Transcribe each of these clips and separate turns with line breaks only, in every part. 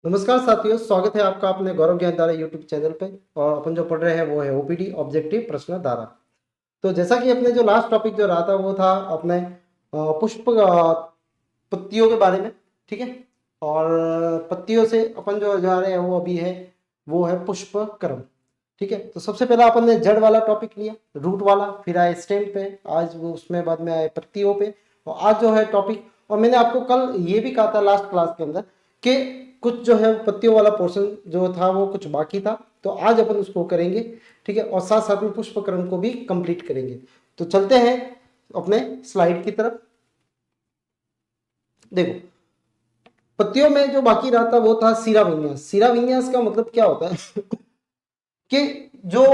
नमस्कार साथियों, स्वागत है आपका अपने गौरव ज्ञान धारा यूट्यूब चैनल पे। और अपन जो पढ़ रहे हैं वो है ओपीडी ऑब्जेक्टिव प्रश्न धारा। तो जैसा कि अपने जो लास्ट टॉपिक जो रहा था वो था अपने पुष्प पत्तियों के बारे में। ठीक है। और पत्तियों से अपन जो जा रहे हैं वो अभी है वो है पुष्प क्रम। ठीक है। तो सबसे पहला अपन ने जड़ वाला टॉपिक लिया, रूट वाला, फिर आए स्टेम पे, आज वो उसमें बाद में आए पत्तियों पे, और आज जो है टॉपिक। और मैंने आपको कल ये भी कहा था लास्ट क्लास के अंदर कि कुछ जो है पत्तियों वाला पोर्शन जो था वो कुछ बाकी था, तो आज अपन उसको करेंगे। ठीक है। और साथ साथ में पुष्पकरण को भी कंप्लीट करेंगे। तो चलते हैं अपने स्लाइड की तरफ। देखो, पत्तियों में जो बाकी रहा था वो था सिरा विन्यास। सिरा विन्यास का मतलब क्या होता है कि जो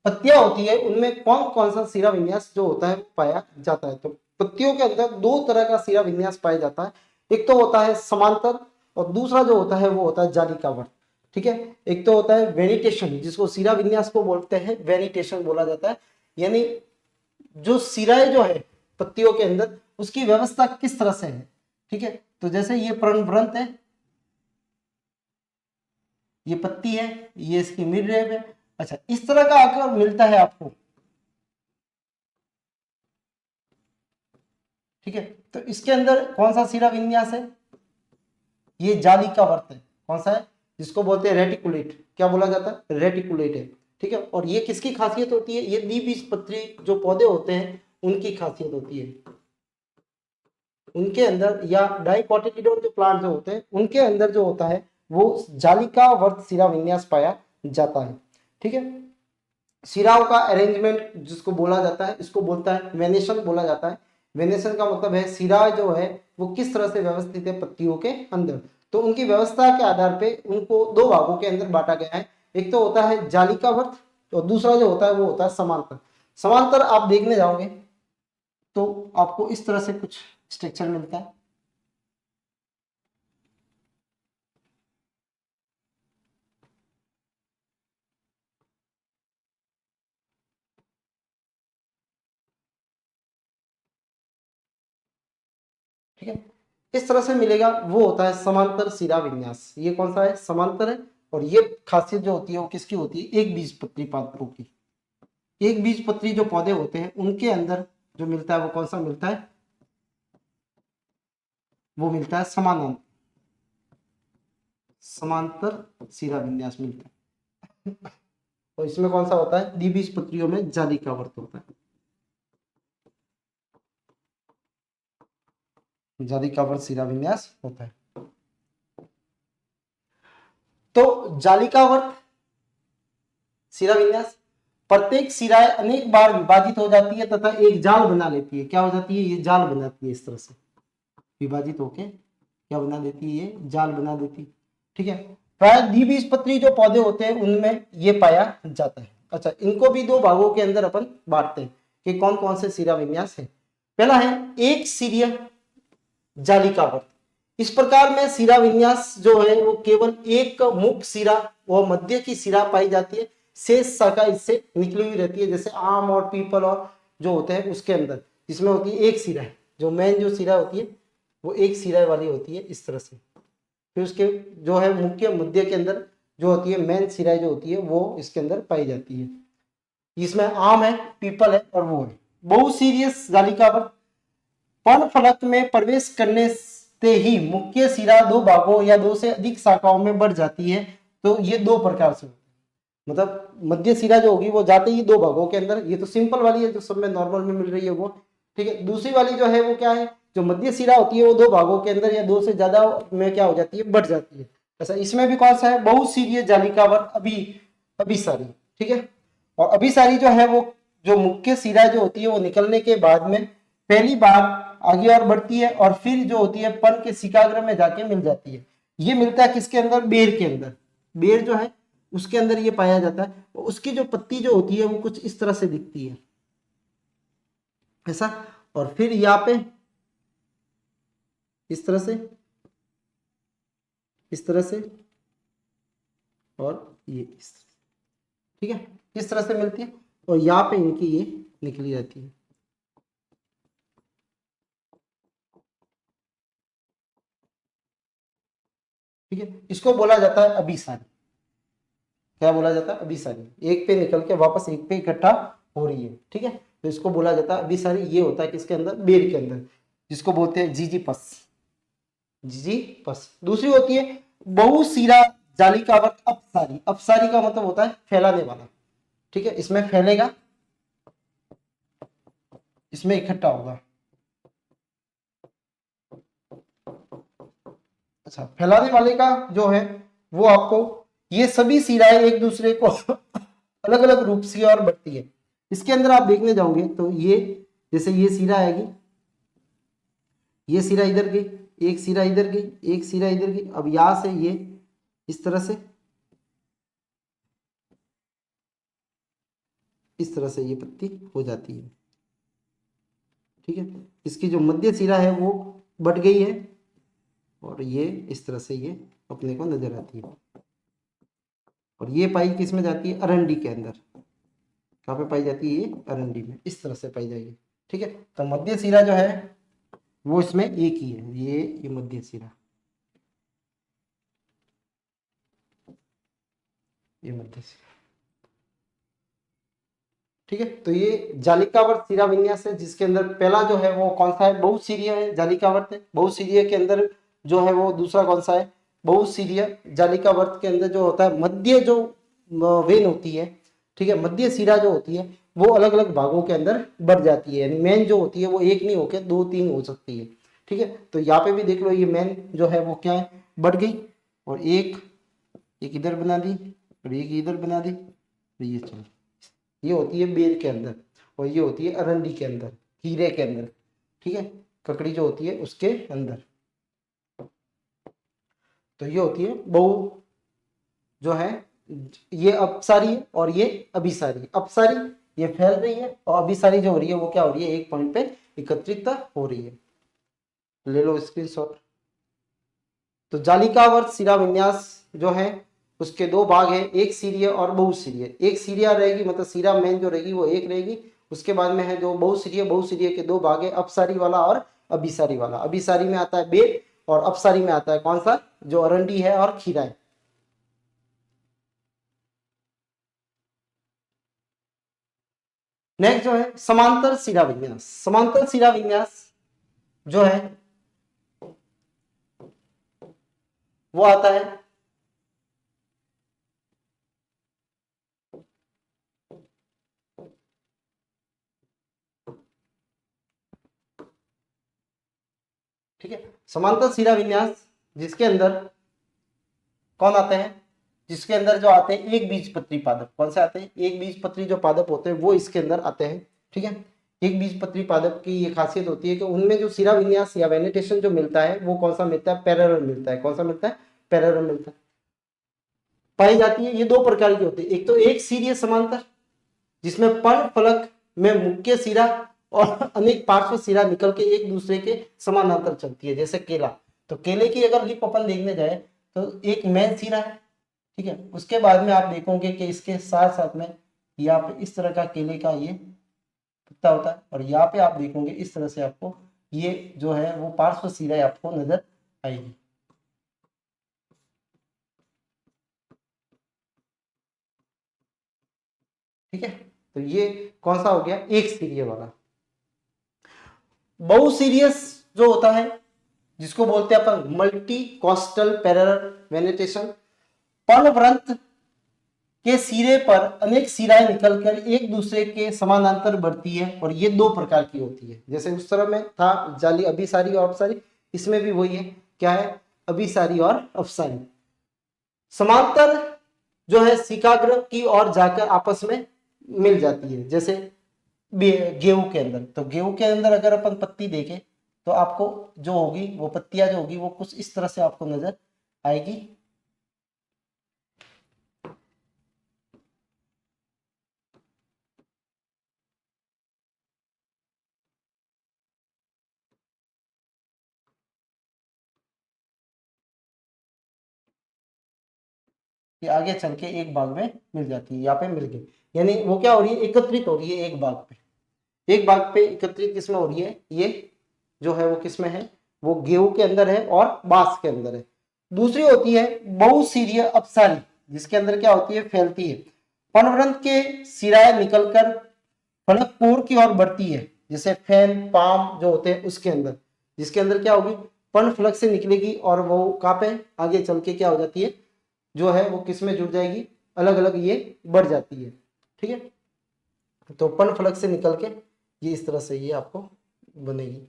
पत्तियां होती है उनमें कौन कौन सा सिरा विन्यास जो होता है पाया जाता है। तो पत्तियों के अंदर दो तरह का सिरा विन्यास पाया जाता है। एक तो होता है समांतर, और दूसरा जो होता है वो होता है जालिकावर्त। ठीक है। एक तो होता है वेनिटेशन, जिसको सिरा विन्यास को बोलते हैं, वेनिटेशन बोला जाता है। यानी जो सिराएं जो है पत्तियों के अंदर उसकी व्यवस्था किस तरह से है। ठीक है। तो जैसे ये पर्णवृंत है, ये पत्ती है, ये इसकी मिड रेब है। अच्छा, इस तरह का आकार मिलता है आपको। ठीक है। तो इसके अंदर कौन सा सिरा विन्यास है? ये जाली का वर्त है। कौन सा है? जिसको बोलते हैं रेटिकुलेट। क्या बोला जाता है? रेटिकुलेट है। ठीक है। और ये किसकी खासियत होती है? ये द्विबीजपत्री जो पौधे होते हैं उनकी खासियत होती है। उनके अंदर या डाइकोटिलिडोन जो प्लांट जो होते हैं उनके अंदर जो होता है वो जालिका वर्त सिरा विन्यास पाया जाता है। ठीक है। सिराओं का अरेंजमेंट जिसको बोला जाता है, इसको बोलता है वेनेशन बोला जाता है। वेनेशन का मतलब है सिरा जो है वो किस तरह से व्यवस्थित है पत्तियों के अंदर। तो उनकी व्यवस्था के आधार पे उनको दो भागों के अंदर बांटा गया है। एक तो होता है जालिकावर्त और दूसरा जो होता है वो होता है समांतर। समांतर आप देखने जाओगे तो आपको इस तरह से कुछ स्ट्रक्चर मिलता है। ठीक है। इस तरह से मिलेगा, वो होता है समांतर सिरा विन्यास। ये कौन सा है? समांतर है। और ये खासियत जो होती है वो किसकी होती है? एक बीजपत्री पादपों की। एक बीजपत्री जो पौधे होते हैं उनके अंदर जो मिलता है वो कौन सा मिलता है? वो मिलता है समानांतर, समांतर सिरा विन्यास मिलता है। और इसमें कौन सा होता है? द्विबीजपत्रियों में जालिका वर्त होता है। जालिका वर्त सिरा विन्यास होता है। तो जालिका वर्त सिरा विन्यास, प्रत्येक सिराएं अनेक बार विभाजित हो जाती है तथा एक जाल बना लेती है। क्या हो जाती है? ये जाल बनाती है। इस तरह से विभाजित होके क्या बना देती है? ये जाल बना देती है। ठीक है। प्राय द्विबीजपत्री जो पौधे होते हैं उनमें ये पाया जाता है। अच्छा, इनको भी दो भागों के अंदर अपन बांटते हैं कि कौन कौन से सिरा विन्यास है। पहला है एक सिरीय जालिकावर्त। इस प्रकार में सिरा विन्यास जो है वो केवल एक मुख्य सिरा और मध्य की सिरा पाई जाती है। शेष शाखा इससे निकली हुई रहती है, जैसे आम और पीपल और जो होते हैं उसके अंदर, जिसमें होती है एक सिरा है। जो मेन जो सिरा होती है वो एक सिरा वाली होती है इस तरह से। फिर उसके जो है मुख्य मध्य के अंदर जो होती है मेन सिरा जो होती है वो इसके अंदर पाई जाती है। इसमें आम है, पीपल है और वो है। बहु सीरियस जालिकावर्त पर्ण फलक में प्रवेश करने से ही मुख्य सिरा दो भागों या दो से अधिक शाखाओं में बढ़ जाती है। तो ये दो प्रकार से, मतलब मध्य सिरा जो होगी वो जाते ही दो भागों के अंदर। ये तो सिंपल वाली है जो सब में नॉर्मल में मिल रही है वो। ठीक है। दूसरी वाली जो है वो क्या है? जो मध्य सिरा होती है वो दो भागों के अंदर या दो से ज्यादा में क्या हो जाती है? बढ़ जाती है। ऐसा इसमें भी कौन सा है? बहुत सीरियस जालिकावर्त अभिसारी। ठीक है। और अभिसारी जो है वो जो मुख्य सिरा जो होती है वो निकलने के बाद में पहली बार आगे और बढ़ती है और फिर जो होती है पर्ण के शिकाग्र में जाके मिल जाती है। ये मिलता है किसके अंदर? बेर के अंदर। बेर जो है उसके अंदर ये पाया जाता है। उसकी जो पत्ती जो होती है वो कुछ इस तरह से दिखती है, ऐसा। और फिर यहाँ पे इस तरह से, इस तरह से, और ये इस तरह। ठीक है। इस तरह से मिलती है और यहाँ पे इनकी ये निकली रहती है। ठीक है, इसको बोला जाता है अभिसारी। क्या बोला जाता है? अभिसारी। एक पे निकल के वापस एक पे इकट्ठा हो रही है, ठीक है, तो इसको बोला जाता है अभिसारी। ये होता है किसके अंदर? बेर के अंदर, जिसको बोलते हैं जीजीपस। जीजीपस। दूसरी होती है बहुशिरा जालिकावर्त अपसारी। अपसारी का मतलब होता है फैलाने वाला, ठीक है, इसमें फैलेगा, इसमें इकट्ठा होगा। अच्छा, फैलाने वाले का जो है वो आपको, ये सभी सिराएं एक दूसरे को अलग अलग रूप से और बढ़ती है। इसके अंदर आप देखने जाओगे तो ये, जैसे ये सिरा आएगी, ये सिरा इधर गई, एक सिरा इधर गई, एक सिरा इधर गई, अब यहां से ये इस तरह से, इस तरह से ये पत्ती हो जाती है, ठीक है। इसकी जो मध्य सिरा है वो बढ़ गई है, और ये इस तरह से ये अपने को नजर आती है। और ये पाई किस में जाती है? अरंडी के अंदर। कहाँ पे पाई जाती है? ये अरंडी में, इस तरह से पाई जाएगी, ठीक है। तो मध्य सिरा जो है वो इसमें एक ही है, ये मध्य सिरा, ये मध्य सिरा, ठीक है। तो ये जालिकावर्त सिरा विन्यास है, जिसके अंदर पहला जो है वो कौन सा है? बहुसिरीय है, जालिकावर्त है। बहुसिरीय के अंदर जो है वो दूसरा कौन सा है? बहुसिरीय। जालिकावर्त के अंदर जो होता है मध्य जो वेन होती है, ठीक है, मध्य सिरा जो होती है वो अलग अलग भागों के अंदर बढ़ जाती है, यानी मेन जो होती है वो एक नहीं होकर दो तीन हो सकती है, ठीक है। तो यहाँ पे भी देख लो, ये मेन जो है वो क्या है? बढ़ गई, और एक इधर बना दी, और एक इधर बना दी, तो ये चलो, ये होती है बेर के अंदर, और ये होती है अरंडी के अंदर, हीरे के अंदर, ठीक है, ककड़ी जो होती है उसके अंदर। तो ये होती है बहु जो है, ये अपसारी है और ये अभिसारी। अपसारी ये फैल रही है, और अभिसारी जो हो रही है वो क्या हो रही है? एक पॉइंट पे एकत्रित हो रही है। ले लो स्क्रीनशॉट। तो जालिकावर्त शिरा विन्यास जो है उसके दो भाग है, एक सीरिय और बहुसीरिय। एक सीरिया रहेगी, मतलब सीरा मेन जो रहेगी वो एक रहेगी, उसके बाद में है जो बहुसीरिय। बहुसीरिय के दो भाग है, अपसारी वाला और अभिसारी वाला। अभिसारी में आता है बेर, और अपसारी में आता है कौन सा? जो अरंडी है और खीरा है। नेक्स्ट जो है समांतर शिरा विन्यास। समांतर शिरा विन्यास जो है वो आता है ठीक है, समांतर शिरा विन्यास, जिसके अंदर कौन आते हैं? जिसके अंदर जो आते हैं एक बीजपत्री पादप। कौन से आते हैं? एक बीजपत्री जो पादप होते हैं वो इसके अंदर आते हैं, ठीक है। एक बीजपत्री पादप की ये खासियत होती है कि उनमें जो शिरा विन्यास या वेनिटेशन जो मिलता है वो कौन सा मिलता है? पैरेलल मिलता है। कौन सा मिलता है? पैरेलल मिलता है। पाई जाती है, ये दो प्रकार की होती है। एक तो एक सीरीय समांतर, जिसमें पर्ण फलक में मुख्य सिरा और अनेक पार्श्व सिरा निकल के एक दूसरे के समानांतर चलती है, जैसे केला। तो केले की अगर लिप अपन देखने जाए तो एक मेन सिरा है, ठीक है, उसके बाद में आप देखोगे कि इसके साथ साथ में यहाँ पे इस तरह का केले का ये पत्ता होता है, और यहाँ पे आप देखोगे इस तरह से आपको ये जो है वो पार्श्व सिरा आपको नजर आएगी। ठीक है, तो ये कौन सा हो गया? एक सीरियल वाला। बहु सीरियस जो होता है, जिसको बोलते हैं अपन मल्टी कॉस्टल पैरेलल वेनिटेशन। पर्णवृंत के सिरे पर अनेक सिराएं निकलकर एक दूसरे के समानांतर बढ़ती है, और ये दो प्रकार की होती है। जैसे उस तरह में था जाली अभिसारी और अपसारी, इसमें भी वही है। क्या है? अभिसारी और अपसारी। समांतर जो है शिकाग्र की ओर जाकर आपस में मिल जाती है, जैसे गेहूं के अंदर। तो गेहूं के अंदर अगर अपन पत्ती देखें तो आपको जो होगी वो पत्तियां जो होगी वो कुछ इस तरह से आपको नजर आएगी। ये आगे चल के एक भाग में मिल जाती है, यहाँ पे मिल गई, यानी वो क्या हो रही है? एकत्रित हो रही है एक भाग पे। एक भाग पे एकत्रित किसमें हो रही है? ये जो है वो किसमें है? वो गेहूं के अंदर है और बांस के अंदर है। दूसरी होती है बहुसिरीय अपसारी, जिसके अंदर क्या होती है, फैलती है। पर्णवृंत के सिराएं निकलकर फलक कोर की ओर बढ़ती है, जैसे फैन पाम जो होते हैं उसके अंदर, जिसके अंदर क्या होगी, पर्ण फलक से निकलेगी और वो कहाँ पे आगे चल के क्या हो जाती है, जो है वो किस में जुड़ जाएगी, अलग अलग ये बढ़ जाती है। ठीक है, तो पर्ण फलक से निकल के ये इस तरह से ये आपको बनेगी।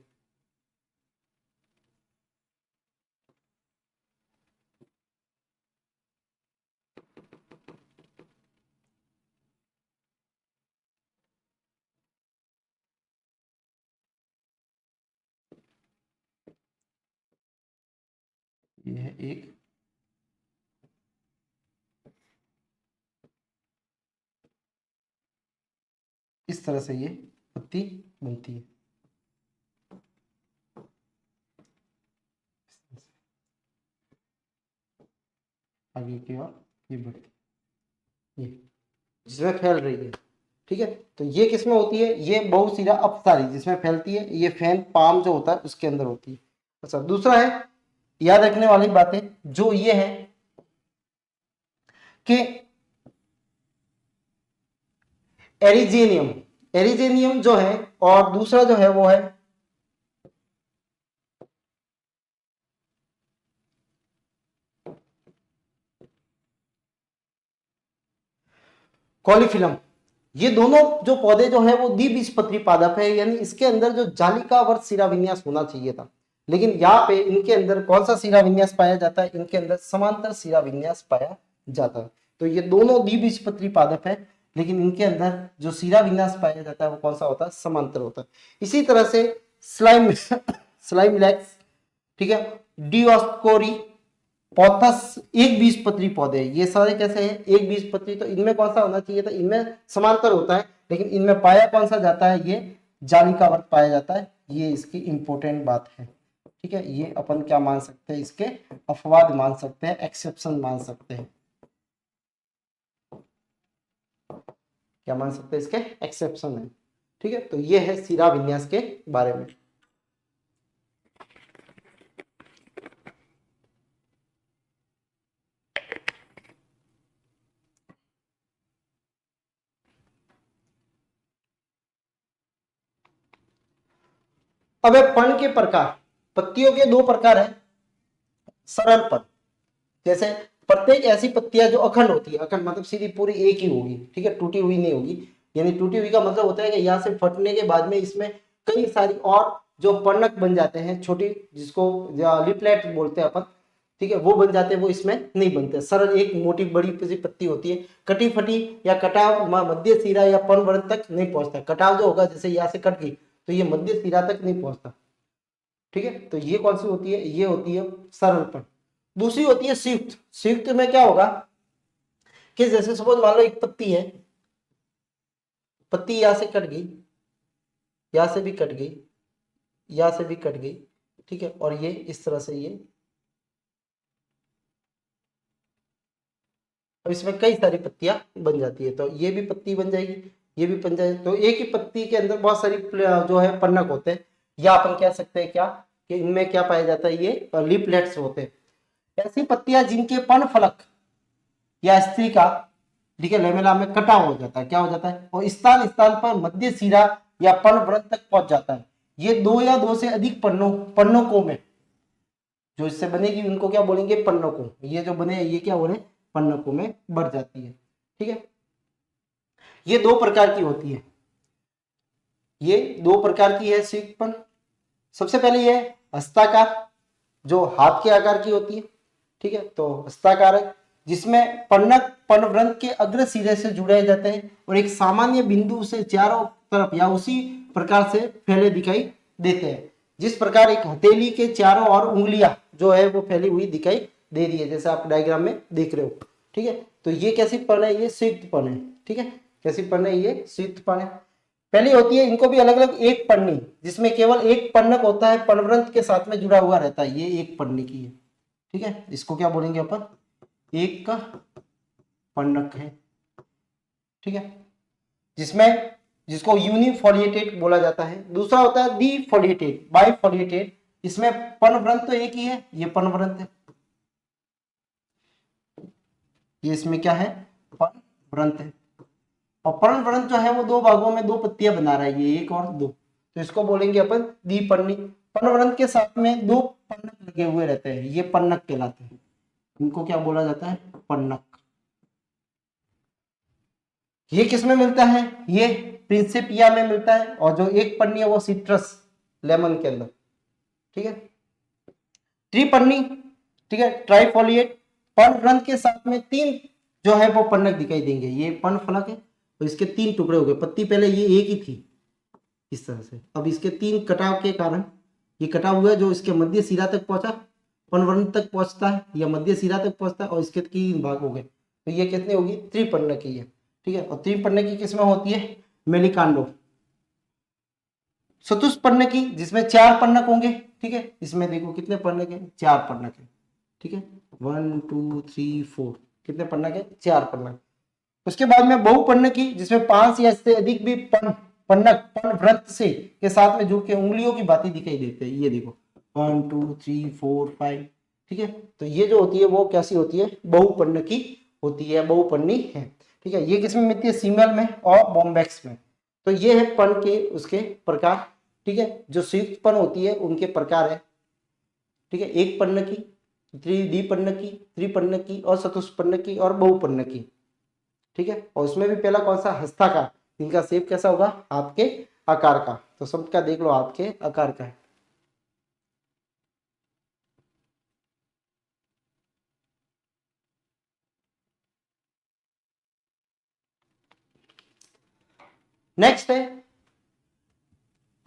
ये है एक, इस तरह से ये पत्ती बनती है। आगे की ओर ये बढ़ती है, ये जिसमें फैल रही है। ठीक है, तो ये किसमें होती है, ये बहुसिरा अपसारी जिसमें फैलती है, ये फैन पाम जो होता है उसके अंदर होती है। अच्छा, दूसरा है याद रखने वाली बातें जो ये है कि एरिजेनियम, एरिजेनियम जो है, और दूसरा जो है वो है कॉलीफिलम। ये दोनों जो पौधे जो है वो द्विबीजपत्री पादप है, यानी इसके अंदर जो जालिकावर्त शिरा विन्यास होना चाहिए था, लेकिन यहाँ पे इनके अंदर कौन सा शिरा विन्यास पाया जाता है, इनके अंदर समांतर शिरा विन्यास पाया जाता है। तो ये दोनों द्विबीजपत्री पादप है, लेकिन इनके अंदर जो शिरा विन्यास पाया जाता है वो कौन सा होता है, समांतर होता है। इसी तरह से स्लाइम स्लाइमलैक्स, ठीक है, डिओस्कोरी, पॉथस एक बीजपत्री पौधे, ये सारे कैसे हैं, एक बीजपत्री। तो इनमें कौन सा होना चाहिए था, इनमें समांतर होता है, लेकिन इनमें पाया कौन सा जाता है, ये जालिकावर्त पाया जाता है। ये इसकी इंपॉर्टेंट बात है। ठीक है, ये अपन क्या मान सकते हैं, इसके अपवाद मान सकते हैं, एक्सेप्शन मान सकते हैं। क्या मान सकते हैं, इसके एक्सेप्शन है। ठीक है, तो ये है शिरा विन्यास के बारे में। अब है पर्ण के प्रकार। पत्तियों के दो प्रकार है, सरल पर्ण, जैसे प्रत्येक ऐसी पत्तियां जो अखंड होती है, अखंड मतलब सीधी पूरी एक ही होगी, ठीक है, टूटी हुई नहीं होगी। यानी टूटी हुई का मतलब होता है कि यहाँ से फटने के बाद में इसमें कई सारी और जो पर्णक बन जाते हैं, छोटी, जिसको लिपलेट बोलते हैं अपन, ठीक है, वो बन जाते हैं, वो इसमें नहीं बनते। सरल एक मोटी बड़ी सी पत्ती होती है, कटी फटी या कटाव मध्य सिरा या पर्ण वर्ण तक नहीं पहुंचता। कटाव जो होगा, जैसे यहाँ से कट गई तो ये मध्य सिरा तक नहीं पहुंचता। ठीक है, तो ये कौन सी होती है, ये होती है सरल पर्ण। दूसरी होती है संयुक्त। संयुक्त में क्या होगा कि जैसे सपोज मान लो एक पत्ती है, पत्ती यहां से कट गई, यहां से भी कट गई, यहां से भी कट गई, ठीक है, और ये इस तरह से ये, अब इसमें कई सारी पत्तियां बन जाती है, तो ये भी पत्ती बन जाएगी, ये भी बन जाएगी। तो एक ही पत्ती के अंदर बहुत सारी जो है पर्णक होते हैं, या अपन कह सकते हैं क्या कि इनमें क्या पाया जाता है, ये लीफलेट्स होते हैं। ऐसी पत्तियां जिनके पर्ण फलक या स्त्री का, ठीक है, लेमेला में कटाव हो जाता है, क्या हो जाता है, और स्थान स्थान पर मध्य सिरा या पर्ण व्रत तक पहुंच जाता है। ये दो या दो से अधिक पर्णकों में जो इससे बनेगी उनको क्या बोलेंगे, पर्णकों। ये जो बने ये क्या बोले, पर्णकों में बढ़ जाती है। ठीक है, ये दो प्रकार की होती है, ये दो प्रकार की है संयुक्त। सबसे पहले ये हस्ताकार, जो हाथ के आकार की होती है। ठीक है, तो हस्ताकार है, जिसमें पर्णक पर्णवृंत के अग्र सिरे से जुड़े जाते हैं और एक सामान्य बिंदु से चारों तरफ या उसी प्रकार से फैले दिखाई देते हैं। जिस प्रकार एक हथेली के चारों ओर उंगलियां जो है वो फैली हुई दिखाई दे रही है, जैसे आप डायग्राम में देख रहे हो। ठीक है, तो ये कैसी पर्ण है, ये संयुक्त पर्ण है। ठीक है, कैसी पर्ण है, ये संयुक्त पर्ण है। पहली होती है, इनको भी अलग अलग एक पर्णी, जिसमें केवल एक पर्णक होता है, पर्णवृंत के साथ में जुड़ा हुआ रहता है, ये एक पर्णी की है। ठीक है, इसको क्या बोलेंगे अपन, एक का पर्णक है। ठीक है, जिसमें जिसको यूनिफोलिएटेड बोला जाता है। दूसरा होता है डिफोलिएटेड, बाइफोलिएटेड, इसमें पर्णवृंत तो एक ही है, ये पर्णवृंत है। ये इसमें क्या है, पर्णवृंत है। और पर्णवृंत जो है वो दो भागों में दो पत्तियां बना रहा है, ये एक और दो, तो इसको बोलेंगे अपन द्विपर्णी। पर्णवृंत के साथ में दो पर्णक लगे हुए रहते हैं, ये पर्णक कहलाते हैं। इनको क्या बोला जाता है, पर्णक। ये किसमें मिलता है, ये प्रिंसिपिया में मिलता है, और जो एक पर्णी है वो सिट्रस लेमन के अंदर। ठीक है, त्रिपर्णी, ठीक है, ट्राइफोलिएट। पर्णवृंत के साथ में तीन जो है वो पर्णक दिखाई देंगे, ये पर्णफलक है और इसके तीन टुकड़े हो गए। पत्ती पहले ये एक ही थी इस तरह से, अब इसके तीन कटाव के कारण ये कटा हुआ है, जो इसके मध्य सिरा तक पहुंचा, पर्णवृंत तक पहुंचता है या मध्य सिरा तक पहुंचता है, और इसके तीन भाग हो गए, तो ये कितनी होगी, त्रिपर्णकी है। ठीक है, और त्रिपर्णकी किसमें होती है, मेलिकांडो। चतुष्पर्णकी जिसमें चार पर्णक होंगे। ठीक है, इसमें देखो कितने पर्णक है, चार पर्णक है। ठीक है, 1 2 3 4, कितने पर्णक है, चार पर्णक। उसके बाद में बहुपर्णकी जिसमें 5 या इससे अधिक भी पर्णक पर्णवृत्त से के साथ में जुड़ के उंगलियों की बातें दिखाई देते हैं, ये देखो 1 2 3 4 5। ठीक है, तो ये जो होती है वो कैसी होती है, बहुपर्णकी होती है, बहुपर्णी है। ठीक है, ये किसमें मिलती है, सीमल में और बॉम्बैक्स में। तो ये है पर्ण के उसके प्रकार। ठीक है, जो संयुक्त पर्ण होती है उनके प्रकार है। ठीक है, एक पर्णकी, द्विपर्णकी, त्रिपर्णकी और चतुष्पर्णकी और बहुपर्णकी। ठीक है, और उसमें भी पहला कौन सा, हस्ताकार, इनका शेप कैसा होगा, हाथ के आकार का। तो सबका देख लो हाथ के आकार का है। नेक्स्ट है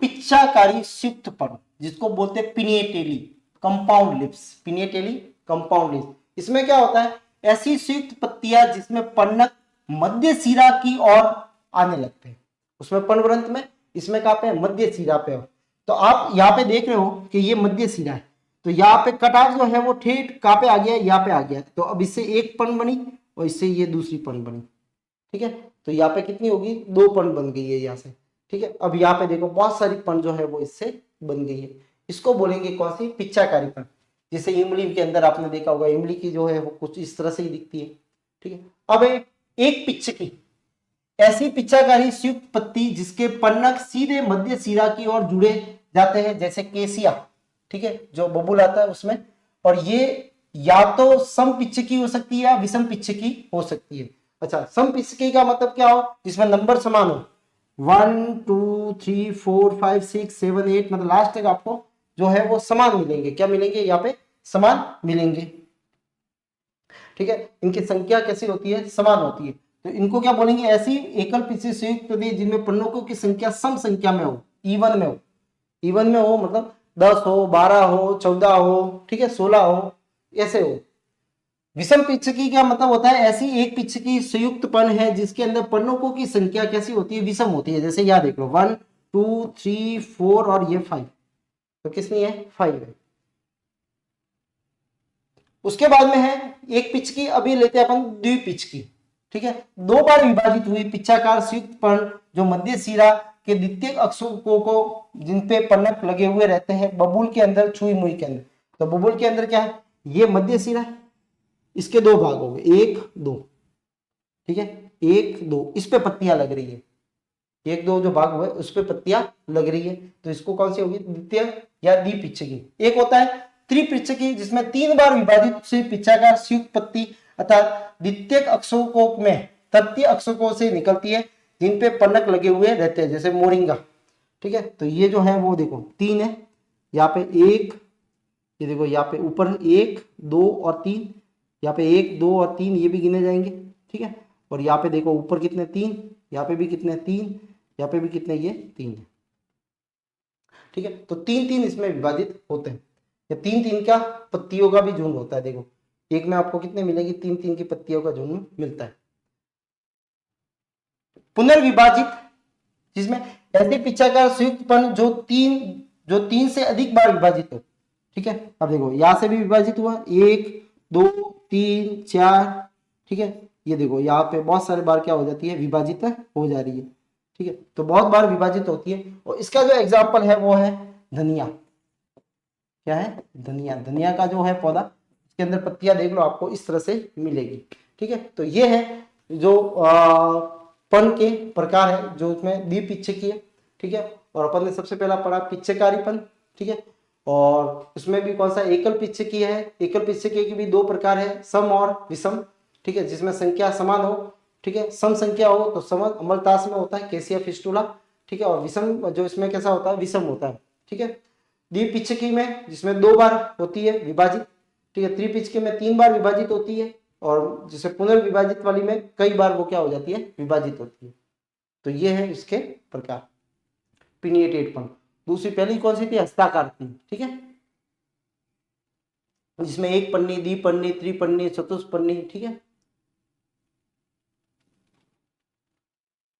पिच्चाकारी संयुक्त पर्ण, जिसको बोलते हैं पिनिएटेली कंपाउंड लिप्स। पिनिएटेली कंपाउंड लिप्स, इसमें क्या होता है, ऐसी संयुक्त पत्तियां जिसमें पर्णक मध्य सिरा की ओर आने लगते हैं। उसमें पर्णवृंत में, इसमें कहां पे, मध्य सिरा पे। तो आप यहाँ पे देख रहे हो कि ये मध्य सिरा है, तो यहाँ पे कटाव जो है वो ठेठ कहां पे आ गया, यहाँ पे आ गया। तो अब इससे एक पर्ण बनी और इससे ये दूसरी पर्ण बनी। ठीक है, तो यहाँ पे कितनी होगी, दो पर्ण बन गई है यहाँ से। ठीक है, अब यहाँ पे देखो बहुत सारी पर्ण जो है वो इससे बन गई है। इसको बोलेंगे कौन सी, पिच्चाकारी पर्ण। जैसे इमली के अंदर आपने देखा होगा, इमली की जो है वो कुछ इस तरह से ही दिखती है। ठीक है, अब एक पिच्चकी, ऐसी पिच्चाकारी संयुक्त पत्ती जिसके पर्णक सीधे मध्य सिरा की ओर जुड़े जाते हैं, जैसे केसिया। ठीक है, जो बबूल आता है उसमें। और ये या तो सम पिच्चकी हो सकती है या विषम पिच्चकी हो सकती है। अच्छा, सम पिच्चकी का मतलब क्या हो, जिसमें नंबर समान हो, 1 2 3 4 5 6 7 8, मतलब लास्ट तक आपको जो है वो समान मिलेंगे। क्या मिलेंगे, यहाँ पे समान मिलेंगे। ठीक है, इनकी संख्या कैसी होती है, समान होती है। तो इनको क्या बोलेंगे, ऐसी एकल पिछली संयुक्त प्रदेश जिनमें पर्णकों की संख्या सम संख्या में हो, इवन में हो। इवन में हो मतलब 10 हो, 12 हो, 14 हो, ठीक है, 16 हो, ऐसे हो। विषम पिच्छकी क्या मतलब होता है, ऐसी एक पिच्छकी संयुक्त पर्ण है जिसके अंदर पर्णकों की संख्या कैसी होती है, विषम होती है। जैसे यहां देख लो 1 2 3 4 और ये 5, तो किसनी है, 5 है। उसके बाद में है एक पिच्छकी, अभी लेते हैं अपन द्विपिच्छकी। ठीक है, दो बार विभाजित हुई पिच्छाकार संयुक्त पर्ण जो मध्य सिरा के द्वितीयक अक्षों को जिनपे पर्णक लगे हुए रहते हैं बबूल के अंदर, छुई मुई के अंदर। तो बबूल के अंदर क्या है, ये मध्य सिरा है, इसके दो भाग हो गए, 1 2। ठीक है, 1 2, इस पे पत्तियां लग रही है, 1 2 जो भाग हुए उस पे पत्तियां लग रही है। तो इसको कौन सी होगी, द्वितीय या द्विपिच्छकी। एक होता है त्रिपिच्छकी जिसमें 3 बार विभाजित से पिच्छाकार संयुक्त पत्ती अर्थात द्वितीयक अक्षों में तृतीय अक्षों से निकलती है जिन पे पर्णक लगे हुए रहते हैं, जैसे मोरिंगा। ठीक है, तो ये जो है वो देखो 3 है, यहाँ पे 1, ये देखो यहाँ पे ऊपर 1 2 और 3, यहाँ पे 1 2 और 3 ये भी गिने जाएंगे। ठीक है, और यहाँ पे देखो ऊपर कितने 3, यहाँ पे भी कितने 3, यहाँ पे भी कितने, ये 3 है। ठीक है, तो 3 3 इसमें विभाजित होते हैं। या 3 3 का पत्तियों का भी झुंड होता है। देखो एक में आपको कितने मिलेगी, 3 3 की पत्तियों का झुंड मिलता है। पुनर्विभाजित जिसमें ऐसे पिच्छाकार संयुक्त पर्ण जो तीन से अधिक बार विभाजित हो। ठीक है, अब देखो यहां से भी विभाजित हुआ, 1 2 3 4। ठीक है, ये देखो यहाँ पे बहुत सारे बार क्या हो जाती है, विभाजित हो जा रही है। ठीक है, तो बहुत बार विभाजित होती है। और इसका जो एग्जाम्पल है वो है धनिया। क्या है, धनिया। धनिया का जो है पौधा, इसके अंदर पत्तियां देख लो आपको इस तरह से मिलेगी। ठीक है, तो ये है जो पण के प्रकार है जो उसमें द्विपिच्छकी है। ठीक है, और अपन ने सबसे पहला पढ़ा पिच्छकारीपन। ठीक है, और उसमें भी कौन सा एकल पिच्छकी है। एकल पिच्छकी के भी दो प्रकार है, सम और विषम। ठीक है, जिसमें संख्या समान हो। ठीक है, सम संख्या हो तो सम अमलतास में होता है, कैसिया फिस्टुला। ठीक है, और विषम जो इसमें कैसा होता है, विषम होता है। ठीक है, द्विपिच्छकी में जिसमें 2 बार होती है विभाजित। ठीक है, त्रिपिच्छकी में 3 बार विभाजित होती है, और जिसे पुनर्विभाजित वाली में कई बार वो क्या हो जाती है, विभाजित होती है। तो ये है इसके प्रकार, पिनिएटेड पण। दूसरी पहली कौन सी थी, हस्ताकार थी। ठीक है, जिसमें एक पन्नी, द्विपन्नी, त्रिपन्नी, चतुष्पन्नी। ठीक है,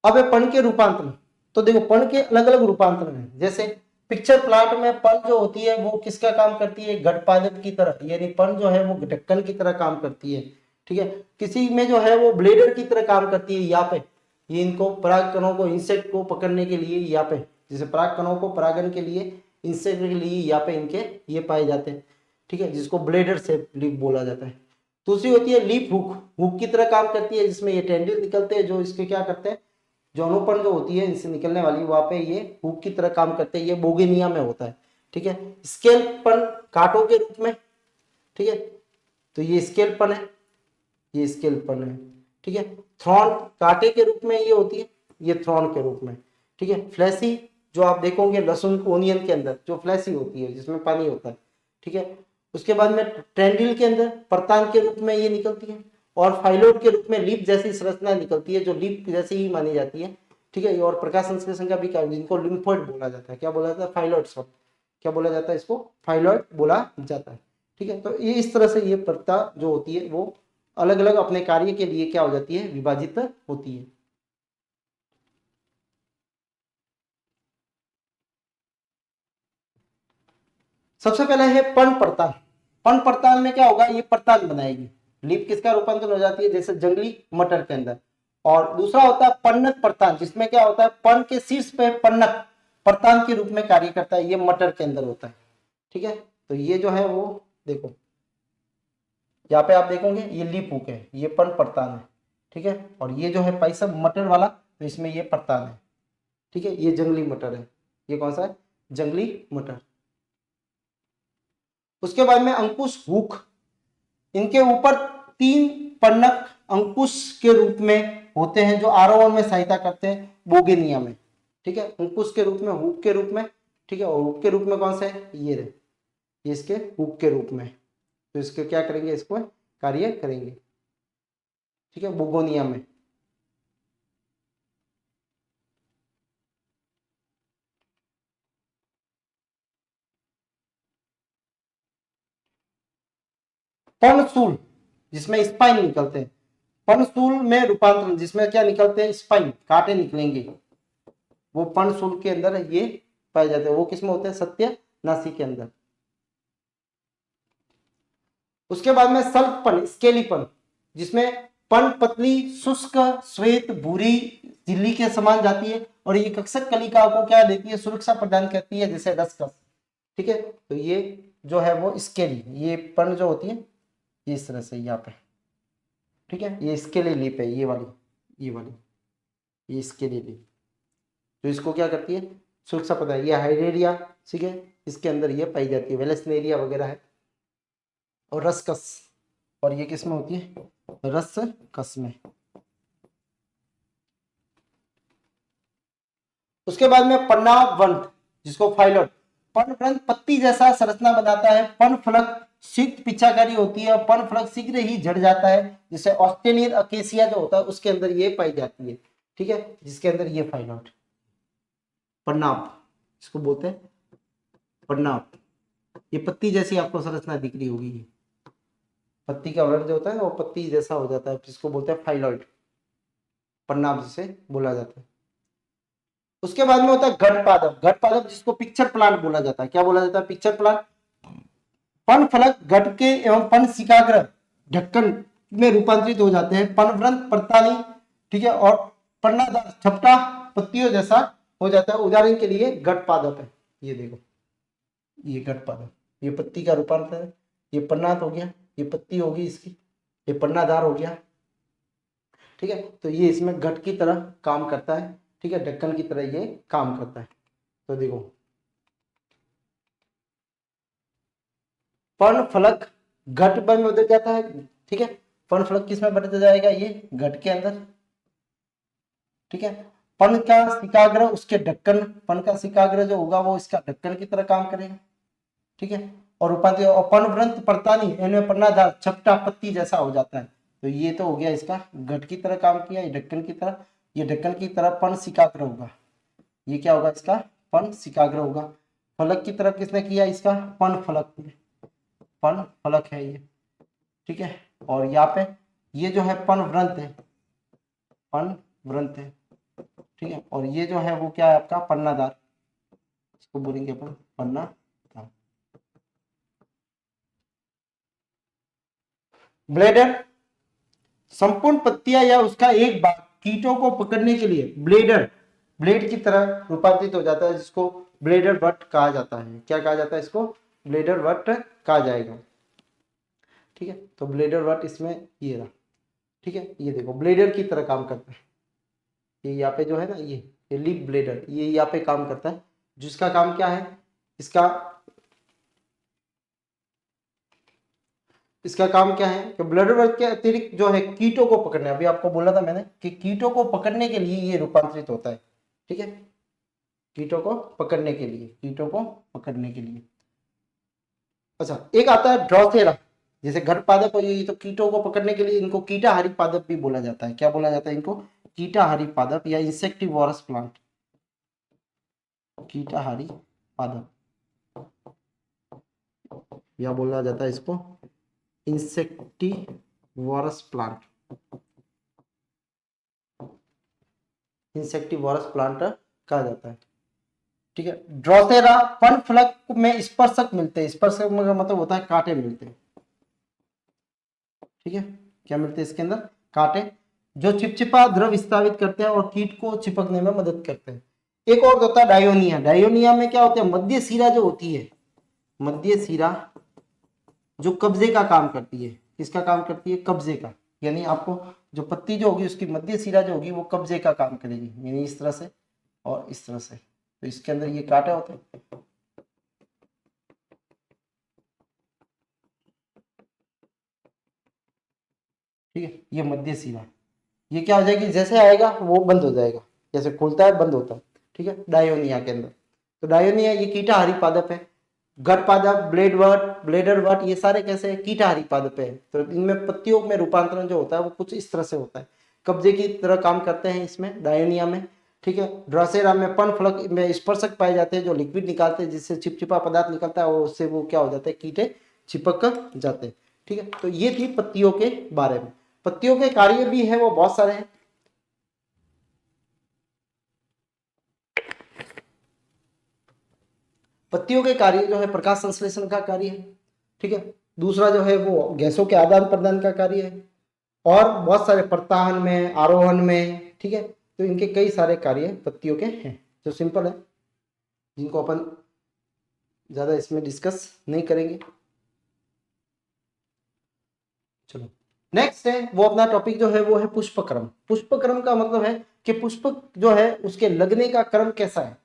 अब है पण के रूपांतरण। तो देखो पण के अलग अलग रूपांतरण है। जैसे पिक्चर प्लांट में पण जो होती है वो किसका काम करती है, घटपादप की तरह, यानी पण जो है वो ढक्कन की तरह काम करती है। ठीक है, किसी में जो है वो ब्लेडर की तरह काम करती है। यहाँ पे ये इनको परागकणों को, इंसेक्ट को पकड़ने के लिए यहाँ पे, जैसे परागकणों को परागन के लिए, इंसेक्ट के लिए यहाँ पे इनके ये पाए जाते हैं। ठीक है, जिसको ब्लेडर से लीफ बोला जाता है। दूसरी होती है लीफ हुक, हुक की तरह काम करती है, जिसमें ये टेंडिल निकलते हैं जो इसके क्या करते हैं, जो अनुपण जो होती है इनसे निकलने वाली, वहां पे ये हुक की तरह काम करते हैं। ये बोगेनिया में होता है। ठीक है, स्केल पण कांटों के रूप में। ठीक है, तो ये स्केल पण है, ये स्केल पण है। ठीक है, थ्रॉन कांटे के रूप में ये होती है, ये थ्रॉन के रूप में। ठीक है, फ्लैसी जो आप देखोगे लहसुन ओनियन के अंदर जो फ्लैसी होती है जिसमें पानी होता है। ठीक है, उसके बाद में ट्रेंडिल के अंदर परतान के रूप में ये निकलती है, और फाइलोड के रूप में लीप जैसी संरचना निकलती है जो लीप जैसी ही मानी जाती है। ठीक है, और प्रकाश संश्लेषण का भी कार्य, जिनको लिम्फोइड बोला जाता है। क्या बोला जाता है, फाइलोइड। क्या बोला जाता है इसको, फाइलोइड बोला जाता है। ठीक है, तो ये इस तरह से ये परता जो होती है वो अलग अलग अपने कार्य के लिए क्या हो जाती है, विभाजित होती है। सबसे पहले है पण परतान। पण परतान में क्या होगा, ये परतान बनाएगी, लीफ किसका रूपांतरण हो जाती है, जैसे जंगली मटर के अंदर। और दूसरा होता है पन्नक परतान, जिसमें क्या होता है, पण के शीर्ष पे पन्नक परतान के रूप में कार्य करता है, ये मटर के अंदर होता है। ठीक है, तो ये जो है वो देखो यहाँ पे आप देखोगे ये लीफ हुक है, ये पण परतान है। ठीक है, और ये जो है पाइसम मटर वाला, तो इसमें ये परतान है। ठीक है, ये जंगली मटर है, ये कौन सा है, जंगली मटर। उसके बाद में अंकुश हुक, इनके ऊपर 3 पन्नक अंकुश के रूप में होते हैं जो आरोहण में सहायता करते हैं बोगेनिया में। ठीक है, अंकुश के रूप में, हुक के रूप में। ठीक है, और हुक के रूप में कौन सा है, ये रहे, ये इसके हुक के रूप में। तो इसके क्या करेंगे, इसको कार्य करेंगे। ठीक है, बोगोनिया में। पर्णशूल, जिसमें स्पाइन निकलते हैं। पर्णशूल में रूपांतरण, जिसमें क्या निकलते हैं, स्पाइन, कांटे निकलेंगे, वो पर्णशूल के अंदर ये पाए जाते हैं। वो किसमें होते हैं, सत्य नासी के अंदर। उसके बाद में सल्कपन, स्केलीपन, जिसमें पण पतली, शुष्क, श्वेत, भूरी, झिल्ली के समान जाती है, और ये कक्षक कलिका को क्या देती है, सुरक्षा प्रदान करती है, जैसे रसकस। ठीक है, तो ये जो है वो स्केली, ये पण जो होती है ये इस तरह से यहाँ पे। ठीक है, ये स्केली लिप है, ये वाली, ये वाली, ये स्केली लिप, तो इसको क्या करती है, सुरक्षा प्रदान। ये हाइड्रेरिया, ठीक है, इसके अंदर ये पाई जाती है, वेलेस्नेरिया वगैरह है। और रसकस, और ये किस में होती है, रस कस में। उसके बाद में पन्नावंत, जिसको फाइलोट, पर्णवृंत पत्ती जैसा संरचना बनाता है। पण फलक शीघ्र पिछाकारी होती है, और पण फलक शीघ्र ही झड़ जाता है, जिसे ऑस्ट्रेलियन अकेसिया जो होता है उसके अंदर ये पाई जाती है। ठीक है, जिसके अंदर ये फाइलोट, पन्नाप इसको बोलते हैं, पन्नाप। ये पत्ती जैसी आपको संरचना दिख रही होगी, पत्ती का वर्ण जो होता है वो पत्ती जैसा हो जाता है, जिसको बोलते हैं फाइलॉइड, पन्नाब जिसे बोला जाता है। उसके बाद में होता है घटपादप। घटपादप जिसको पिक्चर प्लांट बोला जाता है। क्या बोला जाता है, पिक्चर प्लांट। पण फलक घट के एवं पण शिकाग्र ढक्कन में रूपांतरित हो जाते हैं। पनव्रंत परतानी, ठीक है, और पन्नादार छपटा पत्तियों जैसा हो जाता है। उदाहरण के लिए घटपादप है, ये देखो, ये घटपादप, ये पत्ती का रूपांतर है। ये पन्नात हो गया, ये पत्ती होगी इसकी, ये पन्नादार हो गया, ठीक है। तो ये इसमें घट की तरह काम करता है, ठीक है, ढक्कन की तरह ये काम करता है। तो देखो पर्णफलक घट में बदल जाता है, ठीक है। पर्णफलक किस में बदल जाएगा, ये घट के अंदर, ठीक है। पर्ण का सिकाग्र उसके ढक्कन, पर्ण का सिकाग्र जो होगा वो इसका ढक्कन की तरह काम करेगा, ठीक है। और उपाधि और पर्णवृंत पर्तानी इनमें पर्णाधार चपटा पत्ती जैसा हो जाता है। तो ये तो हो गया इसका घट की तरह काम किया, ये ढक्कन की तरह, ये ढक्कन की तरह पर्ण सिकाग्र होगा, ये क्या होगा इसका पर्ण सिकाग्र होगा। फलक की तरह किसने किया, इसका पर्ण फलक, पर्ण फलक है ये, ठीक है। और यहाँ पे ये जो है पर्ण व्रंत है, पर्ण व्रंत है, ठीक है। और ये जो है वो क्या है आपका पन्नादार, इसको बोलेंगे अपन पन्ना। ब्लेडर संपूर्ण पत्तियां या उसका एक भाग कीटों को पकड़ने के लिए ब्लेडर, ब्लेड की तरह रूपांतरित हो जाता है, जिसको ब्लेडर वट कहा जाता है। क्या कहा जाता है इसको, ब्लेडर वट कहा जाएगा, ठीक है। तो ब्लेडर वट इसमें ये रहा, ठीक है। ये देखो ब्लेडर की तरह काम करता है, ये यहाँ पे जो है ना ये लिप ब्लेडर, ये यहाँ पे काम करता है, जिसका काम क्या है, इसका इसका काम क्या है कि ब्लड वर्क के अतिरिक्त जो है कीटों को पकड़ने, अभी आपको बोला था मैंने कि कीटों को पकड़ने के लिए ये रूपांतरित होता है, ठीक है। कीटों को पकड़ने के लिए, कीटों को पकड़ने के लिए। अच्छा एक आता है ड्रॉसेरा, जैसे घर पादप और ये तो कीटों को पकड़ने के लिए, इनको कीटाहारी पादप भी बोला जाता है। क्या बोला जाता है इनको, कीटाहारी पादप या इंसेक्टिवोरस प्लांट, कीटाहारी पादप या बोला जाता है इसको इंसेक्टिवोरस प्लांट, इंसेक्टिवोरस प्लांट कहा जाता है, ठीक है। ड्रोसेरा फन फलक में स्पर्शक मिलते हैं, स्पर्शक का मतलब होता है कांटे मिलते हैं, ठीक है। क्या मिलते हैं इसके अंदर, कांटे, जो चिपचिपा द्रव स्तावित करते हैं और कीट को चिपकने में मदद करते हैं। एक और होता है डायोनिया, डायोनिया में क्या होता है, मध्य शिरा जो होती है, मध्य शिरा जो कब्जे का काम करती है, किसका काम करती है, कब्जे का, यानी आपको जो पत्ती जो होगी उसकी मध्य शिरा जो होगी वो कब्जे का काम करेगी, यानी इस तरह से और इस तरह से। तो इसके अंदर ये कांटे होते हैं, ठीक है। ये मध्य शिरा, ये क्या हो जाएगी, जैसे आएगा वो बंद हो जाएगा, जैसे खुलता है बंद होता है, ठीक है, डायोनिया के अंदर। तो डायोनिया ये कीटाहारी पादप है। गट पादप, ब्लेड वट, ब्लेडर वट, ये सारे कैसे है, कीटाहारी पादप है। तो इनमें पत्तियों में रूपांतरण जो होता है वो कुछ इस तरह से होता है, कब्जे की तरह काम करते हैं इसमें डायोनिया में, ठीक है। ड्रासेरा में पन फलक में स्पर्शक पाए जाते हैं, जो लिक्विड निकालते हैं, जिससे चिपचिपा पदार्थ निकलता है और उससे वो क्या हो जाता है, कीटे चिपक जाते हैं, ठीक है। तो ये थी पत्तियों के बारे में। पत्तियों के कार्य भी है वो बहुत सारे हैं, पत्तियों के कार्य जो है प्रकाश संश्लेषण का कार्य है, ठीक है। दूसरा जो है वो गैसों के आदान प्रदान का कार्य है, और बहुत सारे प्रत्याहन में, आरोहण में, ठीक है। तो इनके कई सारे कार्य पत्तियों के हैं जो सिंपल है, जिनको अपन ज्यादा इसमें डिस्कस नहीं करेंगे। चलो नेक्स्ट है वो अपना टॉपिक जो है वो है पुष्पक्रम। पुष्पक्रम का मतलब है कि पुष्प जो है उसके लगने का क्रम कैसा है,